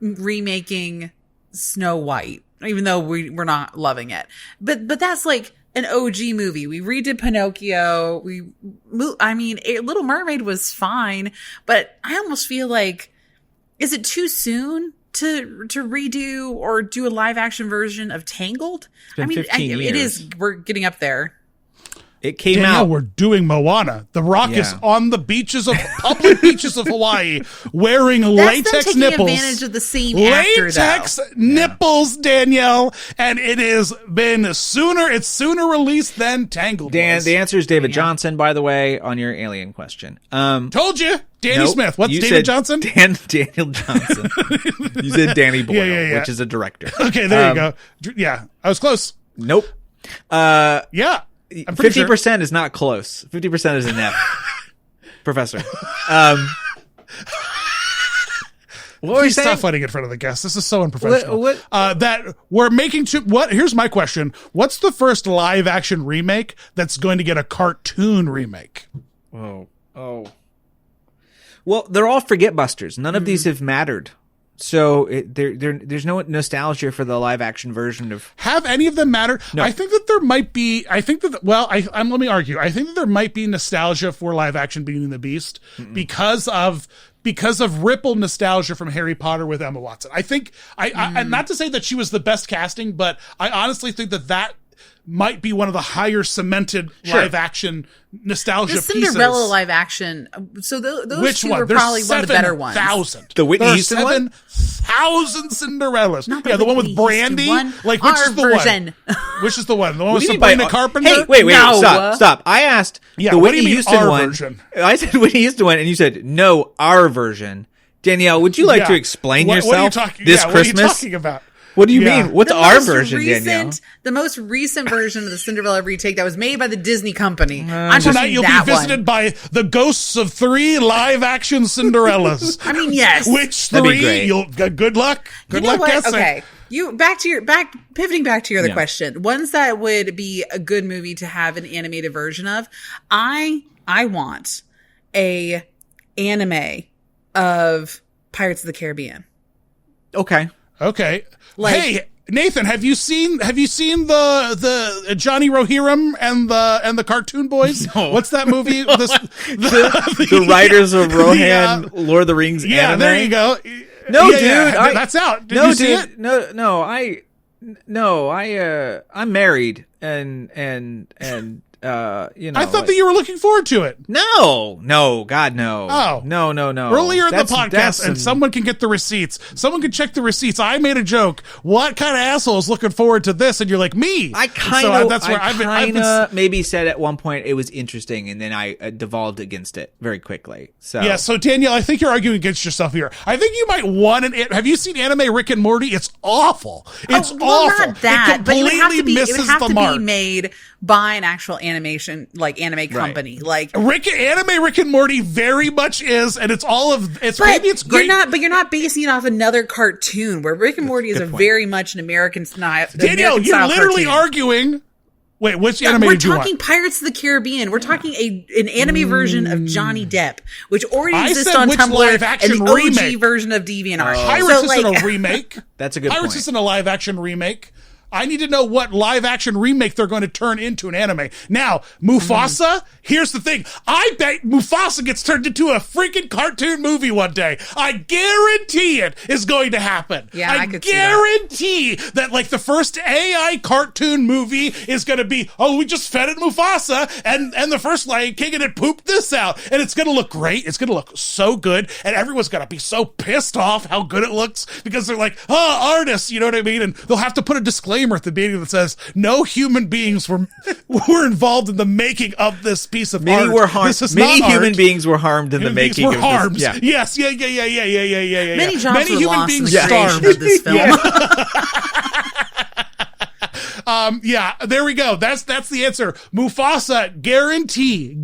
remaking Snow White, even though we're not loving it. But that's like an OG movie. We redid Pinocchio. Little Mermaid was fine, but I almost feel like, is it too soon to redo or do a live action version of Tangled? It's been 15 years. It is. We're getting up there. It came Danielle, out. We're doing Moana. The Rock is on the public beaches of Hawaii wearing latex taking nipples. Advantage of the same actor, latex though. nipples, Danielle, and it has been sooner. It's sooner released than Tangled. Dan, the answer is David Johnson, by the way, on your alien question. Told you, Danny nope, Smith. What's you David Johnson? Daniel Johnson. You said Danny Boyle, which is a director. Okay, there you go. Yeah, I was close. Nope. Yeah. 50% is not close. 50% is an F. Professor. What were you saying? Stop fighting in front of the guests. This is so unprofessional. What? That we're making what? Here's my question. What's the first live action remake that's going to get a cartoon remake? Oh. Well, they're all forget busters. None of these have mattered. So there's no nostalgia for the live action version of. Have any of them matter? No. I think that there might be. I think that let me argue. I think that there might be nostalgia for live action Beauty and the Beast because of Ripple nostalgia from Harry Potter with Emma Watson. I think I not to say that she was the best casting, but I honestly think that might be one of the higher cemented live action nostalgia the pieces. Cinderella live action. So those Which two one? are There's probably one of the better ones. 7,000. The Whitney Houston one? 7,000 Cinderellas. Not The one with Whitney Houston Brandy. one. Like, Our which is the version. one? Which is the one? The one What with do you mean Sabrina by- Carpenter? Hey, wait, No. stop. I asked Yeah, the what do Whitney you mean Houston our one. version? I said Whitney Houston one, and you said no, our version. Danielle, would you like to explain yourself what are you talking, this What Christmas? are you talking about? What do you mean? What's our version, Danielle? The most recent version of the Cinderella retake that was made by the Disney company. I'm Tonight talking you'll that be visited one. by the ghosts of 3 live action Cinderellas. I mean, yes. Which That'd be 3? great. You'll good luck. Good You know luck what? guessing. Okay. Pivoting back to your other question. Ones that would be a good movie to have an animated version of. I want a anime of Pirates of the Caribbean. Okay. Hey, Nathan, have you seen the Johnny Rohirrim and the Cartoon Boys? No. What's that movie? The writers of Rohan, Lord of the Rings anime. There you go. No, dude, that's out. Did you see it? I'm married and I thought that you were looking forward to it. No, God, no. Oh. No. Earlier in the podcast, and someone can get the receipts. Someone can check the receipts. I made a joke. What kind of asshole is looking forward to this? And you're like, me. I kind of maybe said at one point it was interesting, and then I devolved against it very quickly. So yeah. So Danielle, I think you're arguing against yourself here. I think you might want have you seen anime Rick and Morty? It's awful. It's awful. Not that, it but it would have to be. It misses would have the to mark. be made by an actual animation, like anime company, like Rick and Morty very much is, and it's all of it's. Maybe it's great. You're not basing it off another cartoon where Rick and Morty is very much an American style. Danielle, you're literally arguing Wait, which anime we're did you want? talking Pirates of the Caribbean. We're talking an anime version of Johnny Depp, which already exists on Tumblr, and the OG version of DeviantArt. Pirates isn't a remake. That's a good point. Pirates isn't a live action remake. I need to know what live action remake they're going to turn into an anime. Now, Mufasa, here's the thing. I bet Mufasa gets turned into a freaking cartoon movie one day. I guarantee it is going to happen. Yeah, I could guarantee that like the first AI cartoon movie is going to be, we just fed it Mufasa and the first Lion King and it pooped this out. And it's going to look great. It's going to look so good. And everyone's going to be so pissed off how good it looks because they're like, artists, you know what I mean? And they'll have to put a disclaimer at the beginning that says no human beings were involved in the making of this piece of art. Many human beings were harmed in the making of this. Yeah. Yes, yeah. Many jobs Many were human lost beings in the starved. creation of this film. Yeah, there we go. That's the answer. Mufasa, guarantee.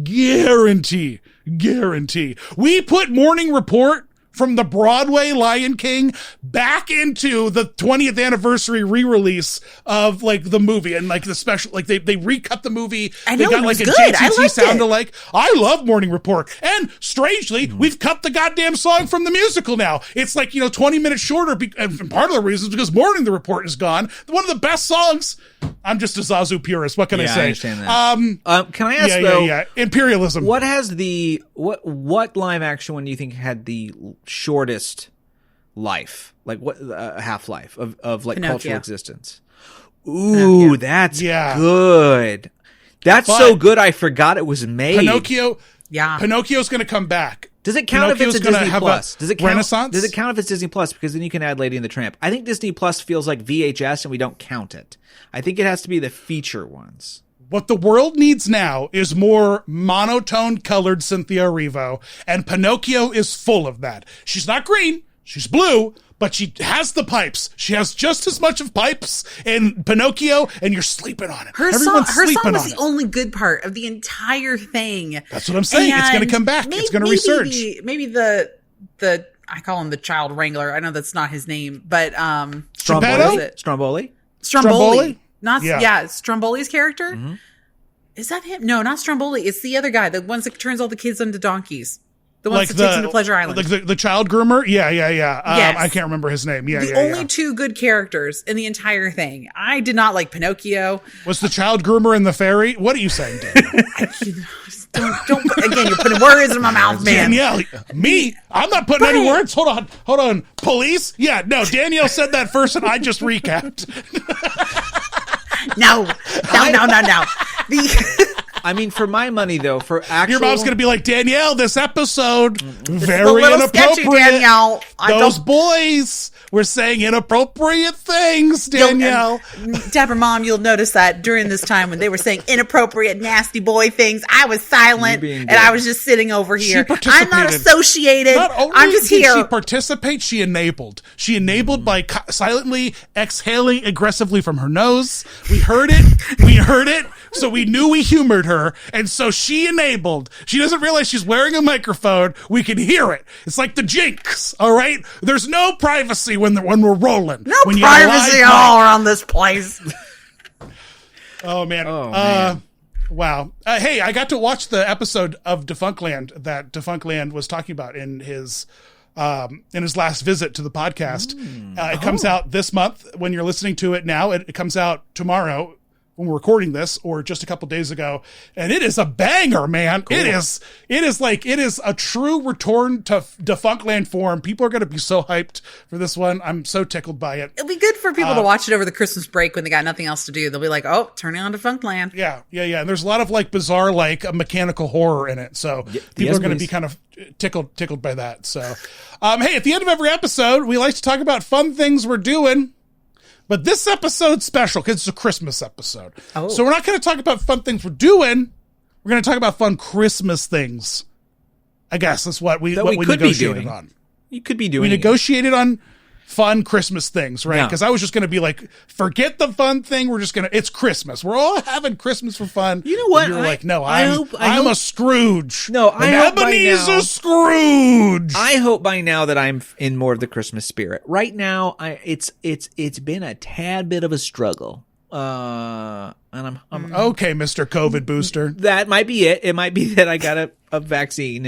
We put Morning Report from the Broadway Lion King back into the 20th anniversary re-release of like the movie and like the special, like they recut the movie. I know, they got it was like a good. JTT sound alike. I love Morning Report. And strangely, we've cut the goddamn song from the musical now. It's like, 20 minutes shorter. And part of the reason is because Morning the Report is gone. One of the best songs. I'm just a Zazu purist. What can I say? I understand that. Can I ask though? Imperialism. What has what live action one do you think had the shortest life? Like what half-life of like Pinocchio. cultural existence? Ooh, Pinocchio. that's good. That's so good. I forgot it was made. Pinocchio. Yeah. Pinocchio's going to come back. Does it count if it's a Disney Plus? Does it count? Renaissance? Does it count if it's Disney Plus? Because then you can add Lady and the Tramp. I think Disney Plus feels like VHS and we don't count it. I think it has to be the feature ones. What the world needs now is more monotone colored Cynthia Erivo, and Pinocchio is full of that. She's not green, she's blue, but she has the pipes. She has just as much of pipes in Pinocchio, and you're sleeping on it. Her song was the only good part of the entire thing. That's what I'm saying. It's going to come back. It's going to resurge. Maybe the I call him the child wrangler. I know that's not his name, but Stromboli. Stromboli? Stromboli's character. Mm-hmm. Is that him? No, not Stromboli. It's the other guy, the ones that turns all the kids into donkeys. The ones that takes them to Pleasure Island. Like the child groomer? Yeah. Yes. I can't remember his name. The only two good characters in the entire thing. I did not like Pinocchio. Was the child groomer and the fairy? What are you saying, Danielle? Don't again, you're putting words in my mouth, man. Danielle, me? I'm not putting any words. Hold on. Police? Yeah, no, Danielle said that first and I just recapped. No. I mean, for my money, though, for actual... Your mom's going to be like, Danielle, this episode, very inappropriate. Sketchy, Danielle. Those boys were saying inappropriate things, Danielle. Dapper Mom, you'll notice that during this time when they were saying inappropriate, nasty boy things, I was silent, and I was just sitting over here. I'm not associated. I'm just here. She participate, she enabled. She enabled by silently exhaling aggressively from her nose. We heard it. So we knew we humored her, and so she enabled. She doesn't realize she's wearing a microphone. We can hear it. It's like the Jinx, all right? There's no privacy when we're rolling. No privacy at all around this place. Oh, man. Wow. Hey, I got to watch the episode of Defunctland that Defunctland was talking about in his last visit to the podcast. It comes out this month when you're listening to it now. It comes out tomorrow when we're recording this, or just a couple days ago, and it is a banger, man. Cool. It is a true return to Defunctland form. People are going to be so hyped for this one. I'm so tickled by it. It'll be good for people to watch it over the Christmas break when they got nothing else to do. They'll be like, "Oh, turning on Defunctland." Yeah. And there's a lot of like bizarre, like a mechanical horror in it, so people are going to be kind of tickled by that. So, hey, at the end of every episode, we like to talk about fun things we're doing. But this episode's special because it's a Christmas episode. Oh. So we're not going to talk about fun things we're doing. We're going to talk about fun Christmas things. I guess that's what we negotiated on. You could be doing. We negotiated on fun Christmas things, right? Because I was just going to be like, forget the fun thing. We're just going to, it's Christmas. We're all having Christmas for fun. You know what? You're like, no, I'm a Scrooge. No, Ebenezer Scrooge. I hope by now that I'm in more of the Christmas spirit. Right now, it's been a tad bit of a struggle. and I'm Okay, Mr. COVID booster. That might be it. It might be that I got a vaccine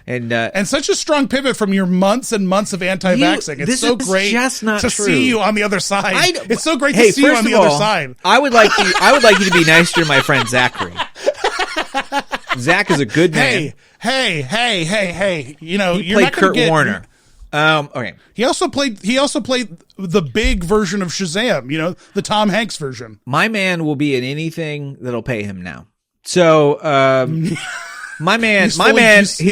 and such a strong pivot from your months and months of anti-vaxxing. It's so great just not to true. see you on the other side. It's so great to see you on the other side. I would like you to be nicer to my friend Zachary. Zach is a good man. Hey. You know, he played Kurt Warner. Okay. He also played the big version of Shazam, you know, the Tom Hanks version. My man will be in anything that'll pay him now. So, my man, he's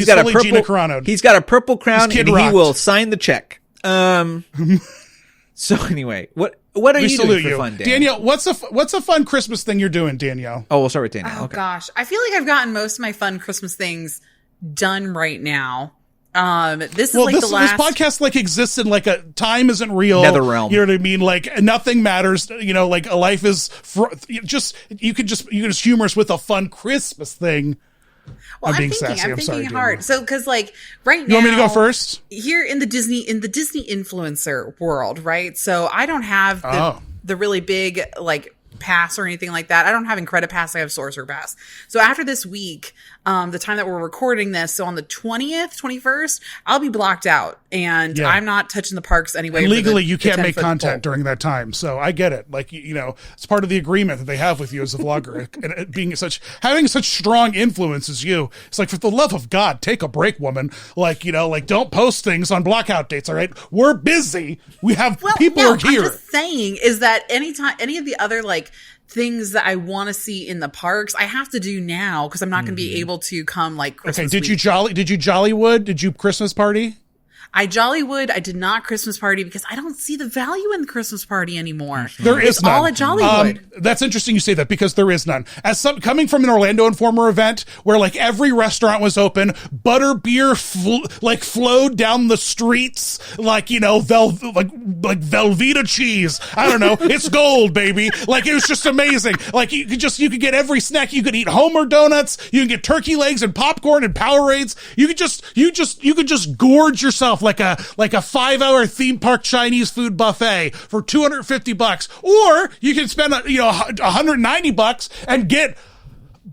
got a purple, he's got a purple crown and he will sign the check. So anyway, what are you doing for fun, Danielle? What's a fun Christmas thing you're doing, Danielle? Oh, we'll start with Danielle. Oh gosh, I feel like I've gotten most of my fun Christmas things done right now. This podcast like exists in like a time isn't real. Nether realm. You know what I mean? Like nothing matters. You know, like a life is you can just humor us with a fun Christmas thing. Well, I'm thinking hard. So, because like right now, you want me to go first? Here in the Disney influencer world, right? So I don't have the really big like pass or anything like that. I don't have Incredipass. Pass. I have Sorcerer Pass. So after this week, the time that we're recording this, so on the 20th, 21st, I'll be blocked out and I'm not touching the parks anyway. And legally, you can't make content during that time. So I get it. Like, you know, it's part of the agreement that they have with you as a vlogger and having such strong influence as you. It's like, for the love of God, take a break, woman. Like, you know, like don't post things on blackout dates. All right. We're busy. We have people are here. I'm just saying is that anytime, any of the other like things that I want to see in the parks, I have to do now because I'm not going to be able to come like Christmas Okay, did week. you Jollywood? Did you Christmas party? I Jollywood. I did not Christmas party because I don't see the value in the Christmas party anmore. There is it's none. all at Jollywood. That's interesting you say that because there is none. Coming from an Orlando Informer event where like every restaurant was open, butter beer flowed down the streets like, you know, like Velveeta cheese. I don't know. It's gold, baby. Like it was just amazing. Like you could get every snack. You could eat Homer donuts. You can get turkey legs and popcorn and Powerades. You could just gorge yourself like a 5-hour theme park Chinese food buffet for $250, or you can spend $190 and get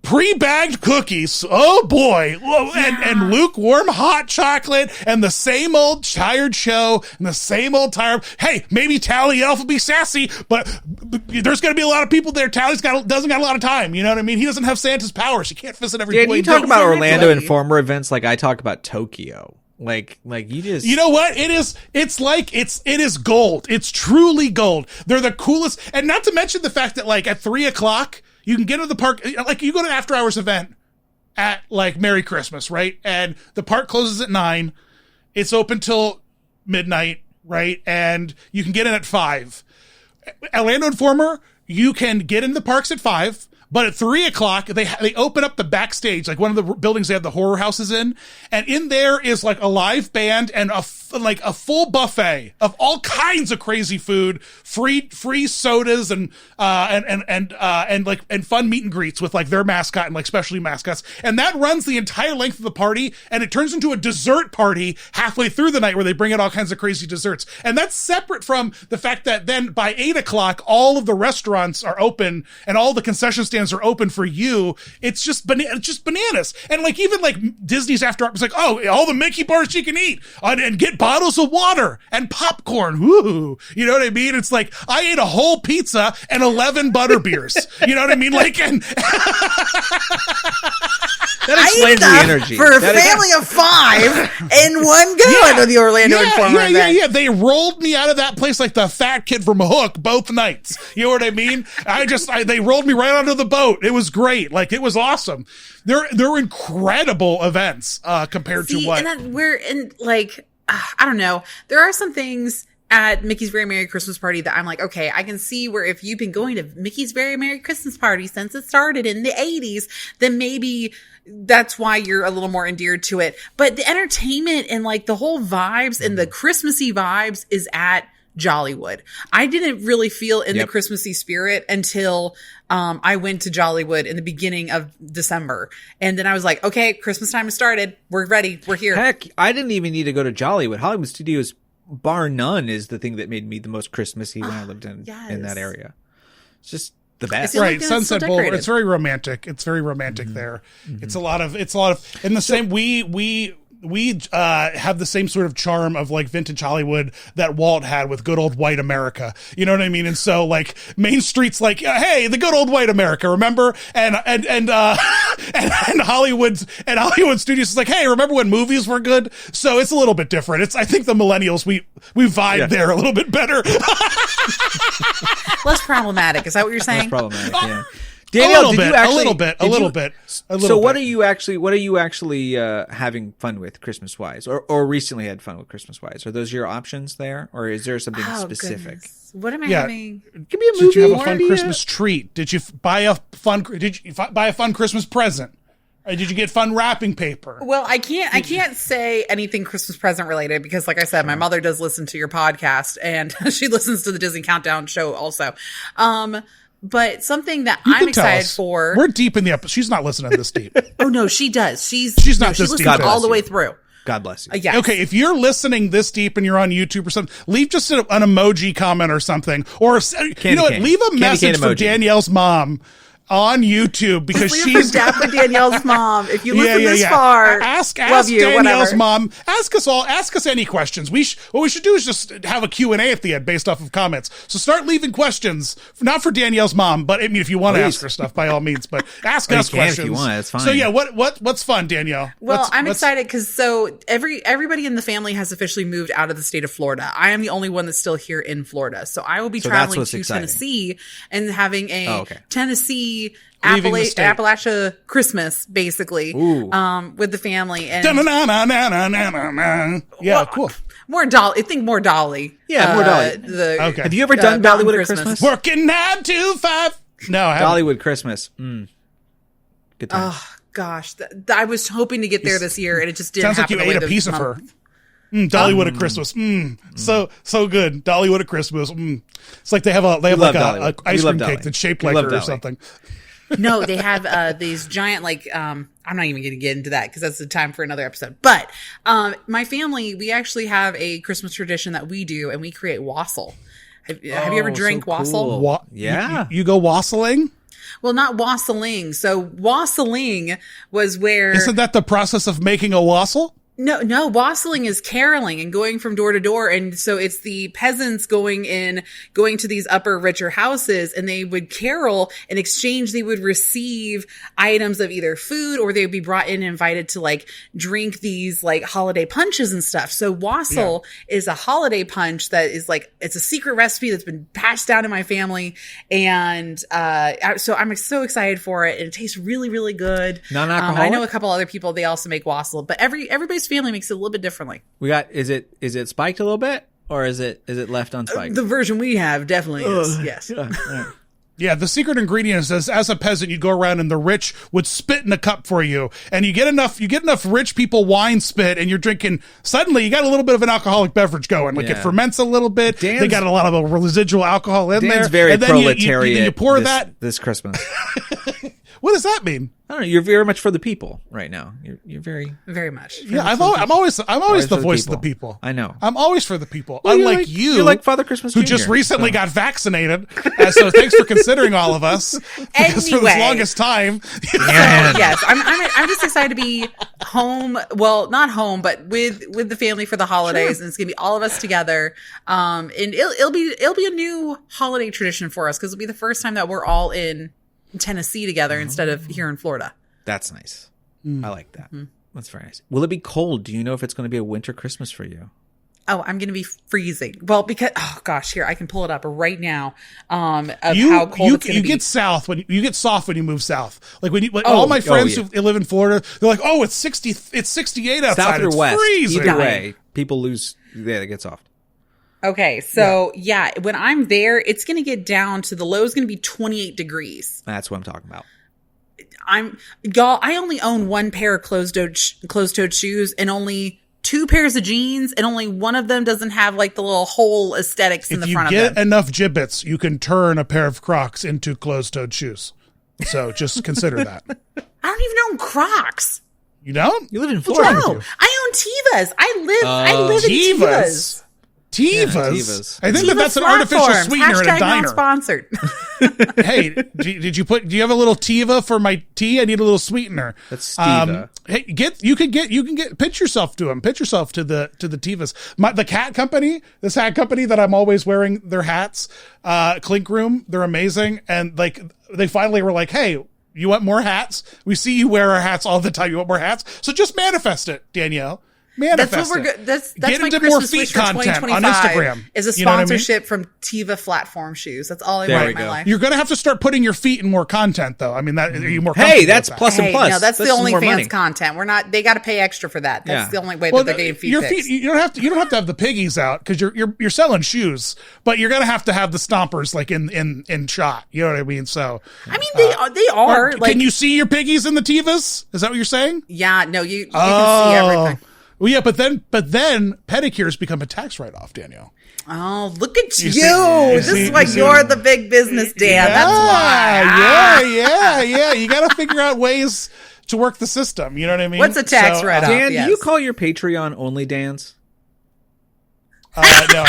pre-bagged cookies. Oh boy. And lukewarm hot chocolate and the same old tired show and the same old tired. Hey, maybe Tally Elf will be sassy, but there's going to be a lot of people there. Tally's doesn't got a lot of time. You know what I mean? He doesn't have Santa's powers. He can't visit every day. You talk about Orlando Informer events like I talk about Tokyo. Like you just, you know what it is? It is gold. It's truly gold. They're the coolest. And not to mention the fact that like at 3:00, you can get to the park. Like you go to an after hours event at like Merry Christmas, right? And the park closes at 9. It's open till midnight, right? And you can get in at 5. Orlando Informer, you can get in the parks at 5. But at 3:00, they open up the backstage, like one of the buildings they have the horror houses in, and in there is like a live band and a full buffet of all kinds of crazy food, free sodas and fun meet and greets with like their mascot and like specialty mascots, and that runs the entire length of the party, and it turns into a dessert party halfway through the night where they bring in all kinds of crazy desserts, and that's separate from the fact that then by 8:00 all of the restaurants are open and all the concession stands are open for you. It's just bananas. And like even like Disney's after hours, like, oh, all the Mickey bars you can eat and get bottles of water and popcorn. Woo! You know what I mean? It's like I ate a whole pizza and 11 butter beers. You know what I mean? Like, and that explains the energy for a family of 5 in one go into the Orlando Informer event. Yeah. They rolled me out of that place like the fat kid from Hook both nights. You know what I mean? They rolled me right onto the boat. It was great. Like it was awesome. They're incredible events compared to what we're in. Like I don't know. There are some things at Mickey's Very Merry Christmas Party that I'm like, okay, I can see where if you've been going to Mickey's Very Merry Christmas Party since it started in the 80s, then maybe that's why you're a little more endeared to it. But the entertainment and like the whole vibes and the Christmassy vibes is at Jollywood. I didn't really feel in the Christmassy spirit until I went to Jollywood in the beginning of December. And then I was like, okay, Christmas time has started. We're ready. We're here. Heck, I didn't even need to go to Jollywood. Hollywood Studios, bar none, is the thing that made me the most Christmassy when I lived in that area. It's just the best. Right, Sunset Boulevard. It's very romantic. It's very romantic there. It's a lot of in the same we have the same sort of charm of like vintage Hollywood that Walt had with good old white America. You know what I mean? And so like Main Street's like, hey, the good old white America, remember? And Hollywood Studios is like, hey, remember when movies were good? So it's a little bit different. I think the millennials, we vibe there a little bit better. Less problematic. Is that what you're saying? Less problematic, yeah. Danielle, a little bit. So what are you actually having fun with Christmas wise, or recently had fun with Christmas wise? Are those your options there, or is there something specific? Goodness. What am I having? Give me a movie. Did you have a fun Christmas treat? Did you buy a fun Christmas present? Or did you get fun wrapping paper? Well, I can't say anything Christmas present related because, like I said, my mother does listen to your podcast and she listens to the Disney Countdown show also. But something that I'm excited for. We're deep in the episode. She's not listening this deep. Oh no, she does. She's not this deep. She all the way through. God bless you. Yes. Okay, if you're listening this deep and you're on YouTube or something, leave just an emoji comment or something, or leave a message for Danielle's mom on YouTube because she's Dapper Danielle's mom. If you listen this far, ask you, Danielle's whatever. mom. Ask us any questions. What we should do is just have a Q&A at the end based off of comments. So start leaving questions, not for Danielle's mom, but I mean, if you want to ask her stuff, by all means. But ask us questions if you want. It's fine. So yeah, what's fun, Danielle? Well, I'm excited because everybody in the family has officially moved out of the state of Florida. I am the only one that's still here in Florida, so I will be traveling to Tennessee and having a Tennessee Appalachia Christmas, basically, with the family. And yeah, cool. More Dolly. I think more Dolly. Yeah, more Dolly. Okay. Have you ever done Dollywood at Christmas? Working 9 to 5. No, I haven't. Dollywood Christmas. Good time. Oh gosh, I was hoping to get there this year, and it just didn't. Sounds like you ate a piece of her. Dollywood at Christmas. So good. Dollywood at Christmas. It's like they have like a ice cream cake that's shaped like her or something. No, they have these giant I'm not even going to get into that because that's the time for another episode. But my family, we actually have a Christmas tradition that we do, and we create wassail. Have you ever drank wassail? Cool. Yeah. You go wassailing? Well, not wassailing. So wassailing was where... Isn't that the process of making a wassail? No, wassailing is caroling and going from door to door. And so it's the peasants going to these upper, richer houses, and they would carol. In exchange, they would receive items of either food, or they would be brought in and invited to like drink these like holiday punches and stuff. So wassail is a holiday punch that is like, it's a secret recipe that's been passed down in my family. And so I'm so excited for it. And it tastes really, really good. Non-alcoholic? I know a couple other people, they also make wassail, but everybody's family makes it a little bit differently. We got is it spiked a little bit, or is it left unspiked? The version we have definitely is. Yes. Yeah, the secret ingredient is as a peasant, you'd go around and the rich would spit in a cup for you, and you get enough rich people wine spit, and you're drinking. Suddenly, you got a little bit of an alcoholic beverage going. Like it ferments a little bit. They got a lot of residual alcohol in there. Dan's very and then proletariat. You pour that this Christmas. What does that mean? I don't know. You're very much for the people right now. You're very much. Yeah, I'm always the voice of the people. I know. I'm always for the people. Well, Unlike you're like Father Christmas who Jr., just recently got vaccinated. So thanks for considering all of us. Because for the longest time. Yes, I'm just excited to be home. Well, not home, but with the family for the holidays, and it's gonna be all of us together. And it'll be a new holiday tradition for us because it'll be the first time that we're all in Tennessee together instead of here in Florida. That's nice. I like that. That's very nice. Will it be cold? Do you know if it's going to be a winter Christmas for you? Oh, I'm going to be freezing. Well, because here I can pull it up right now. How cold it's going to be. Get south when you get soft when you move south. Like all my friends who live in Florida, they're like, "Oh, it's 68 outside. South or it's west, freezing." either way, people lose. Yeah, they get soft. Okay, so when I'm there, it's going to get down to the low is going to be 28 degrees. That's what I'm talking about. I only own one pair of closed-toed shoes and only 2 pairs of jeans, and only one of them doesn't have like the little hole aesthetics in the front of them. If you get enough gibbets, you can turn a pair of Crocs into closed-toed shoes. So just consider that. I don't even own Crocs. You don't? You live in Florida. No, I own Tevas. I live in Tevas. Tivas? Yeah, Tivas. I think Tiva that's an artificial platforms. sweetener in a Hashtag diner. non-sponsored. Hey, do you have a little Tiva for my tea? I need a little sweetener. That's Stiva. Hey, you can get pitch yourself to them. Pitch yourself to the Tivas. The hat company, this hat company that I'm always wearing their hats, Clink Room, they're amazing. And like, they finally were like, hey, you want more hats? We see you wear our hats all the time. You want more hats? So just manifest it, Danielle. Manifest That's what we're it. good. That's Get my into Christmas more wish feet for content on 2025 Instagram. is a You know what I mean? sponsorship from Tiva Flatform Shoes. That's all I There want we in my go. life. You're going to have to start putting your feet in more content, though. I mean, that are you more Hey, comfortable that's with that? plus and Hey, plus. no, that's the some more OnlyFans money. content. We're not. They got to pay extra for that. That's Yeah. the only way Well, that they're getting feet your fixed. feet. You don't have to have the piggies out because you're selling shoes, but you're going to have the stompers like in shot. You know what I mean? So I mean, they are. Like, can you see your piggies in the Tivas? Is that what you're saying? yeah, no, you can see everything. Well, yeah, but then pedicures become a tax write-off, Danielle. Oh, look at you! see- This see- is why you see- you're the big business, Dan. That's why. Yeah. You got to figure out ways to work the system. You know what I mean? What's a tax write-off? Dan, Yes. do you call your Patreon only Dan's? No,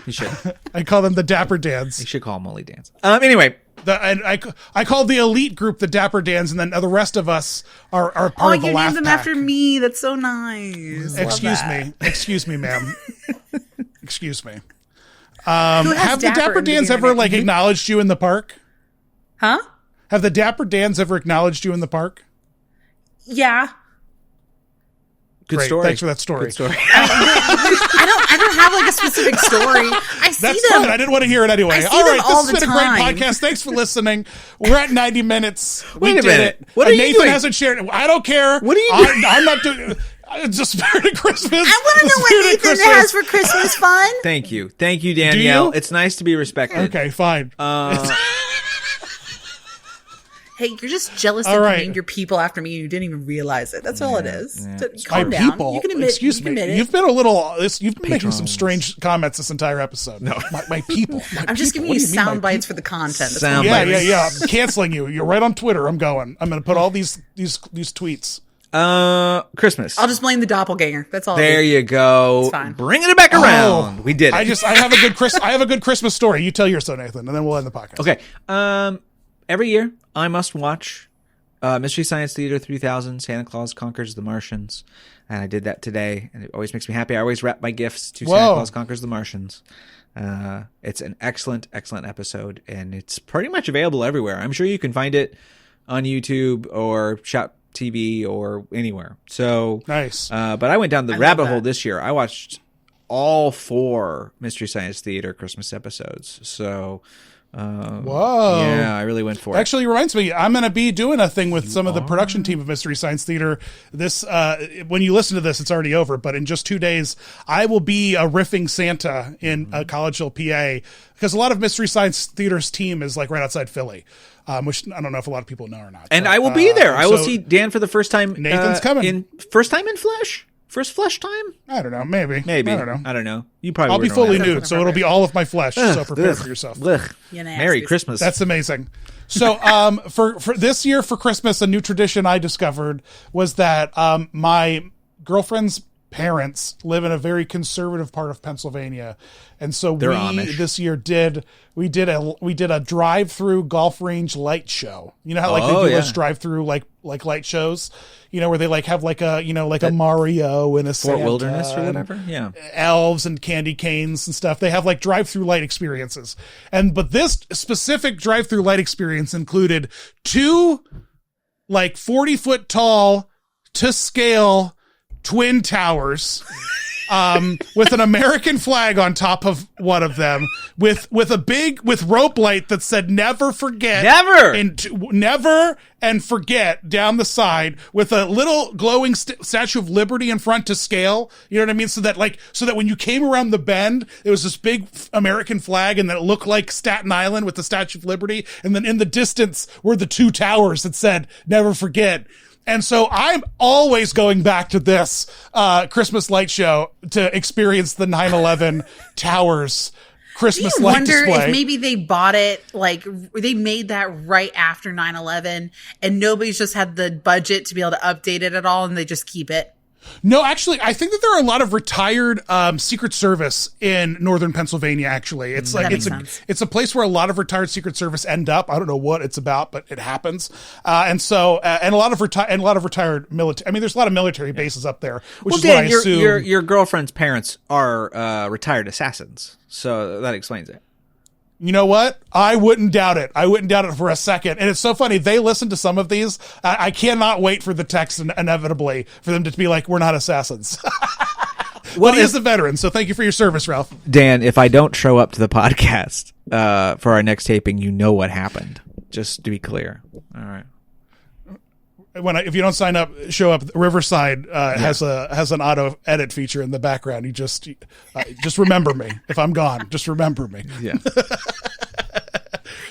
You should. I call them the Dapper Dans. You should call them only Dan's. Anyway, I call the elite group the Dapper Dans, and then the rest of us are part Oh, of the you laugh named them pack. after me. That's so nice. Love that. Excuse me, ma'am. Excuse me. Who has Have the Dapper in the Dans beginning? ever like acknowledged you in the park? Huh? Have the Dapper Dans ever acknowledged you in the park? Yeah. good Great. story. Thanks for that story. Good story. I don't have like a specific story. I see That's them. fine. I didn't want to hear it anyway. I see All them right, all this has the been a great time. podcast. Thanks for listening. We're at 90 minutes. Wait we a did minute. it. What are you Nathan doing? hasn't shared it. I don't care. What are you doing? I'm not doing. It's the spirit of Christmas. I want to know what Nathan has for Christmas fun. Thank you, Danielle. you? It's nice to be respected. Okay, fine. Hey, you're just jealous All that right. you named your people after me and you didn't even realize it. That's all it is. So, My calm down. people. You can admit, Excuse you can me. admit it. You've been a little. You've been making some Patrons. strange comments this entire episode. No, my people. I'm just giving you sound bites for the content. That's Sound all. bites. Yeah. I'm canceling you. You're right on Twitter. I'm going to put all these tweets. Christmas. I'll just blame the doppelganger. That's all. There you go. It's fine. Bringing it back around. We did it. I have a good Christmas story. You tell yours, though, Nathan, and then we'll end the podcast. Okay. Every year I must watch Mystery Science Theater 3000, Santa Claus Conquers the Martians. And I did that today, and it always makes me happy. I always wrap my gifts to Santa Whoa. Claus Conquers the Martians. It's an excellent episode, and it's pretty much available everywhere. I'm sure you can find it on YouTube or Shop TV or anywhere. So Nice. but I went down the love rabbit that. hole this year. I watched all 4 Mystery Science Theater Christmas episodes. So Whoa. yeah, I really went for it. Actually reminds me, I'm going to be doing a thing with some of the production team of Mystery Science Theater. This, when you listen to this, it's already over, but in just 2 days, I will be a riffing Santa in Collegeville, PA, because a lot of Mystery Science Theater's team is like right outside Philly, which I don't know if a lot of people know or not. And but, I will be there. I will so- see Dan for the first time. Nathan's coming. First time in flesh? First flesh time? I don't know. Maybe. I don't know. You probably I'll be wouldn't fully know that. nude, so it'll be all of my flesh. So prepare Ugh, for yourself. ugh. You nasties. Merry Christmas. That's amazing. So, for this year for Christmas, a new tradition I discovered was that my girlfriend's parents live in a very conservative part of Pennsylvania, and so They're we Amish. this year did a drive-through golf range light show. You know how like Oh, they do yeah. those drive-through like light shows, you know, where they like have like a a Mario and a Fort Santa Wilderness or and whatever. Yeah. elves and candy canes and stuff. They have like drive-through light experiences. But this specific drive-through light experience included 2 like 40-foot tall to scale twin towers with an American flag on top of one of them with rope light that said never forget. Never and forget down the side with a little glowing Statue of Liberty in front to scale. You know what I mean? So that when you came around the bend, it was this big American flag and then it looked like Staten Island with the Statue of Liberty. And then in the distance were the 2 towers that said never forget. And so I'm always going back to this Christmas light show to experience the 9/11 towers Christmas Do you light wonder display. if maybe they bought it, like they made that right after 9/11 and nobody's just had the budget to be able to update it at all and they just keep it? No, actually, I think that there are a lot of retired Secret Service in northern Pennsylvania. Actually, it's like it's a place where a lot of retired Secret Service end up. I don't know what it's about, but it happens. And a lot of retired military. I mean, there's a lot of military bases up there. Which is Dan, what I assume. your girlfriend's parents are retired assassins, so that explains it. You know what? I wouldn't doubt it. I wouldn't doubt it for a second. And it's so funny. They listen to some of these. I cannot wait for the text inevitably for them to be like, we're not assassins. Well, he is a veteran. So thank you for your service, Ralph. Dan, if I don't show up to the podcast for our next taping, you know what happened. Just to be clear. All right. If you don't show up, Riverside has an auto edit feature in the background. You just remember me. If I'm gone, just remember me. Yeah.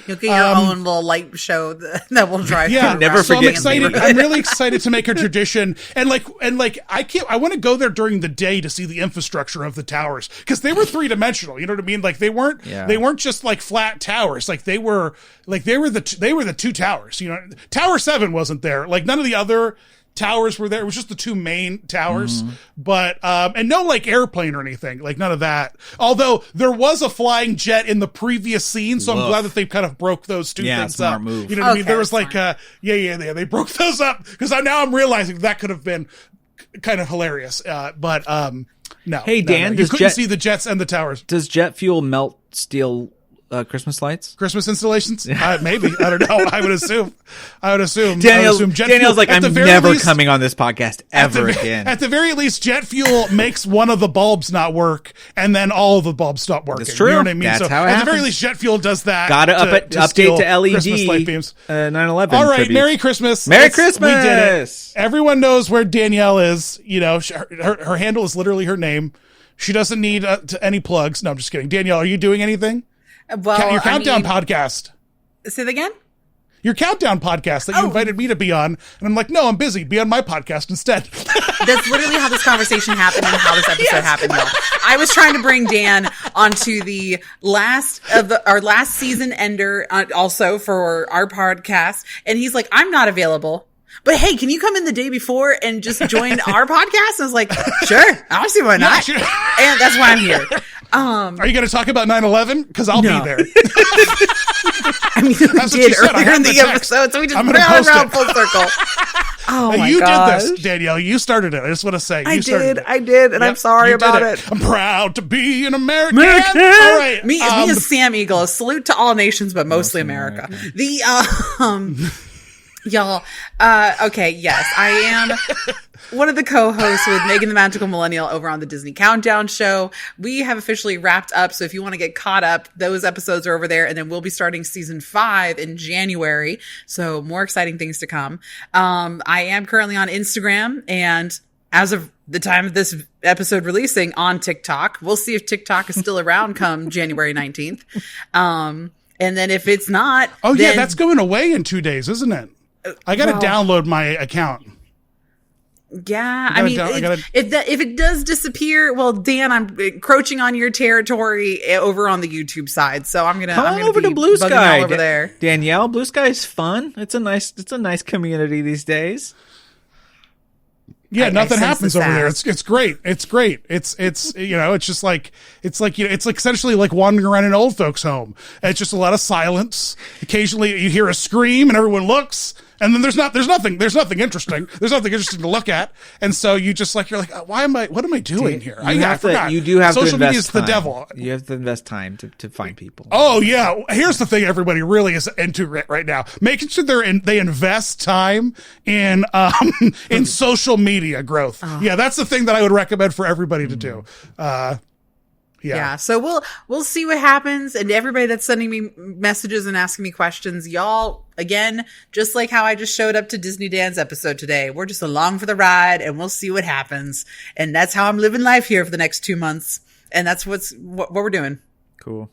You'll get your own little light show that will drive. Yeah, never forget. So I'm excited. I'm really excited to make a tradition, and I want to go there during the day to see the infrastructure of the towers because they were 3-dimensional. You know what I mean? Like they weren't just like flat towers. Like they were the two towers. You know, Tower 7 wasn't there. Like none of the other towers were there. It was just the two main towers, but and no like airplane or anything, like none of that. Although there was a flying jet in the previous scene, so I'm glad that they kind of broke those two things smart up. Move. You know what I mean? There was like they broke those up because now I'm realizing that could have been kind of hilarious. But no. Hey Dan, you couldn't see the jets and the towers. Does jet fuel melt steel Christmas lights? Christmas installations? Maybe. I don't know. I would assume. Daniel's like, I'm never coming on this podcast ever again. At the very least, jet fuel makes one of the bulbs not work, and then all of the bulbs stop working. That's true. You know what I mean? That's so how it at happens. the very least, jet fuel does that. Gotta update to LED Christmas light beams. 9/11. All right. tribute. Merry Christmas. Merry Christmas. We did it. Everyone knows where Danielle is. You know, her handle is literally her name. She doesn't need any plugs. No, I'm just kidding. Danielle, are you doing anything? Well, your countdown podcast. Say that again? Your countdown podcast that you invited me to be on. And I'm like, no, I'm busy. Be on my podcast instead. That's literally how this conversation happened and how this episode happened, y'all. I was trying to bring Dan onto the our last season ender also for our podcast. And he's like, I'm not available. But hey, can you come in the day before and just join our podcast? I was like, sure, I'll see why not. Sure. And that's why I'm here. Are you going to talk about 9/11? Because I'll be there. I mean, we did earlier in the episode, so we just round full circle. Oh my gosh. Did this, Danielle. You started it. I just want to say. I did, and I'm sorry about it. I'm proud to be an American. All right. Me as Sam Eagle, a salute to all nations, but mostly America. Y'all, okay, yes, I am one of the co-hosts with Megan the Magical Millennial over on the Disney Countdown Show. We have officially wrapped up, so if you want to get caught up, those episodes are over there, and then we'll be starting season 5 in January, so more exciting things to come. I am currently on Instagram, and as of the time of this episode releasing, on TikTok. We'll see if TikTok is still around come January 19th. And then if it's not... Oh, yeah, that's going away in 2 days, isn't it? I got to download my account. Yeah, I mean, if it does disappear, well, Dan, I'm encroaching on your territory over on the YouTube side, so I'm gonna come over to Blue Sky over there. Danielle, Blue Sky is fun. It's a nice community these days. Yeah, nothing happens over there. It's great. It's great. It's you know, it's just like it's like essentially like wandering around an old folks' home. And it's just a lot of silence. Occasionally you hear a scream and everyone looks, and then there's nothing interesting. There's nothing interesting to look at. And so you're like, what am I doing here? I forgot. You do have social to invest media is the devil. You have to invest time to find people. Oh yeah. Here's the thing everybody really is into right now. Making sure they invest time in social media growth. Yeah, that's the thing that I would recommend for everybody to do. Yeah. So we'll see what happens. And everybody that's sending me messages and asking me questions, y'all, again, just like how I just showed up to Disney Dan's episode today, we're just along for the ride and we'll see what happens. And that's how I'm living life here for the next 2 months. And that's what we're doing. Cool.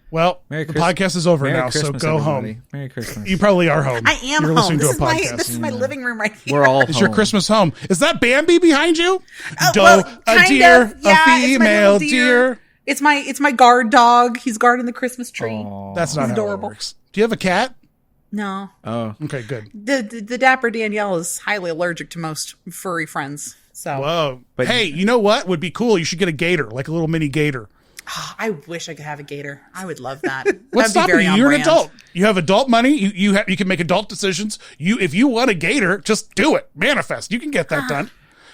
Well, the podcast is over now, so go home. Merry Christmas. You probably are home. I am You're home. This is my living room right here. We're all It's home. your Christmas home. Is that Bambi behind you? A deer, a female deer. It's my guard dog. He's guarding the Christmas tree. That's not how it works. Do you have a cat? No. Oh, Okay, good. The Dapper Danielle is highly allergic to most furry friends. So Whoa. But- Hey, you know what would be cool? You should get a gator, like a little mini gator. I wish I could have a gator. I would love that. What's That'd be stopping very you? on You're an brand. adult. You have adult money. You can make adult decisions. If you want a gator, just do it. Manifest. You can get that done.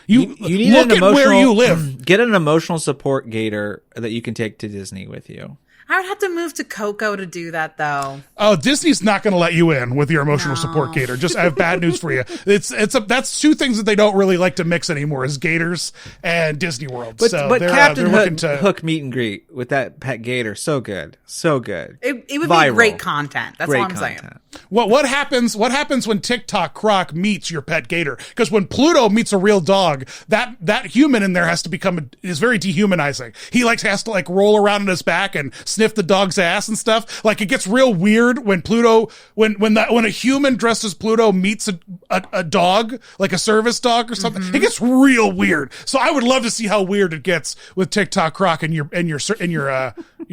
You need look an at where emotional- you live. Get an emotional support gator that you can take to Disney with you. I would have to move to Coco to do that, though. Oh, Disney's not going to let you in with your emotional support gator. Just I have bad news for you. That's two things that they don't really like to mix anymore: is gators and Disney World. But they're Captain looking to Hook meet and greet with that pet gator, so good, so good. It would Viral. be great content. That's Great all I'm content. saying. What happens when TikTok Croc meets your pet gator? Because when Pluto meets a real dog, that human in there has to is very dehumanizing. He has to roll around on his back and sniff the dog's ass and stuff. Like, it gets real weird when Pluto when a human dressed as Pluto meets a dog, like a service dog or something. It gets real weird. So I would love to see how weird it gets with TikTok Croc and your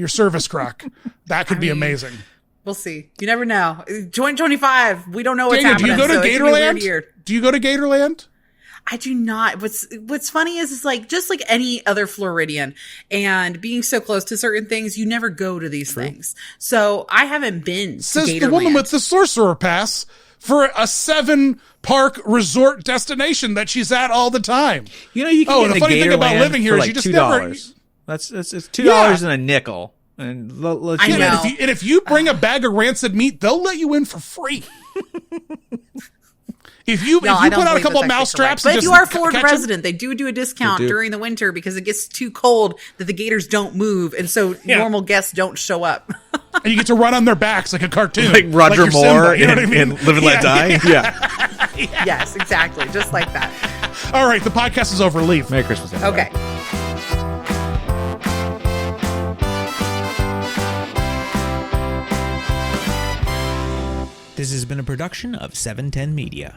service Croc. That could be amazing. We'll see. You never know. 2025. We don't know what's Daniel, happening. do you go to so it could be a weird Gatorland? year. Do you go to Gatorland? I do not. What's funny is just like any other Floridian, and being so close to certain things, you never go to these things. So I haven't been Says to the woman Gatorland. with the Sorcerer Pass for a 7-park resort destination that she's at all the time. You know, you can Oh, get the in funny thing about Gatorland living here for is like you just $2. It's $2 and a nickel. And I Yeah, know. and if you bring a bag of rancid meat, they'll let you in for free. If you No, I put don't out a believe couple of that's mouse actually correct. traps, But and if just you are a Florida catch 'em- resident, they do a discount They do. during the winter because it gets too cold that the gators don't move, and so Yeah. normal guests don't show up. and you get to run on their backs like a cartoon, like Roger your Simba, Moore you know what I mean? in Live and Let Die. Yeah. Yes, exactly, just like that. All right, the podcast is over. Leave. Merry Christmas, everybody. Okay. This has been a production of 710 Media.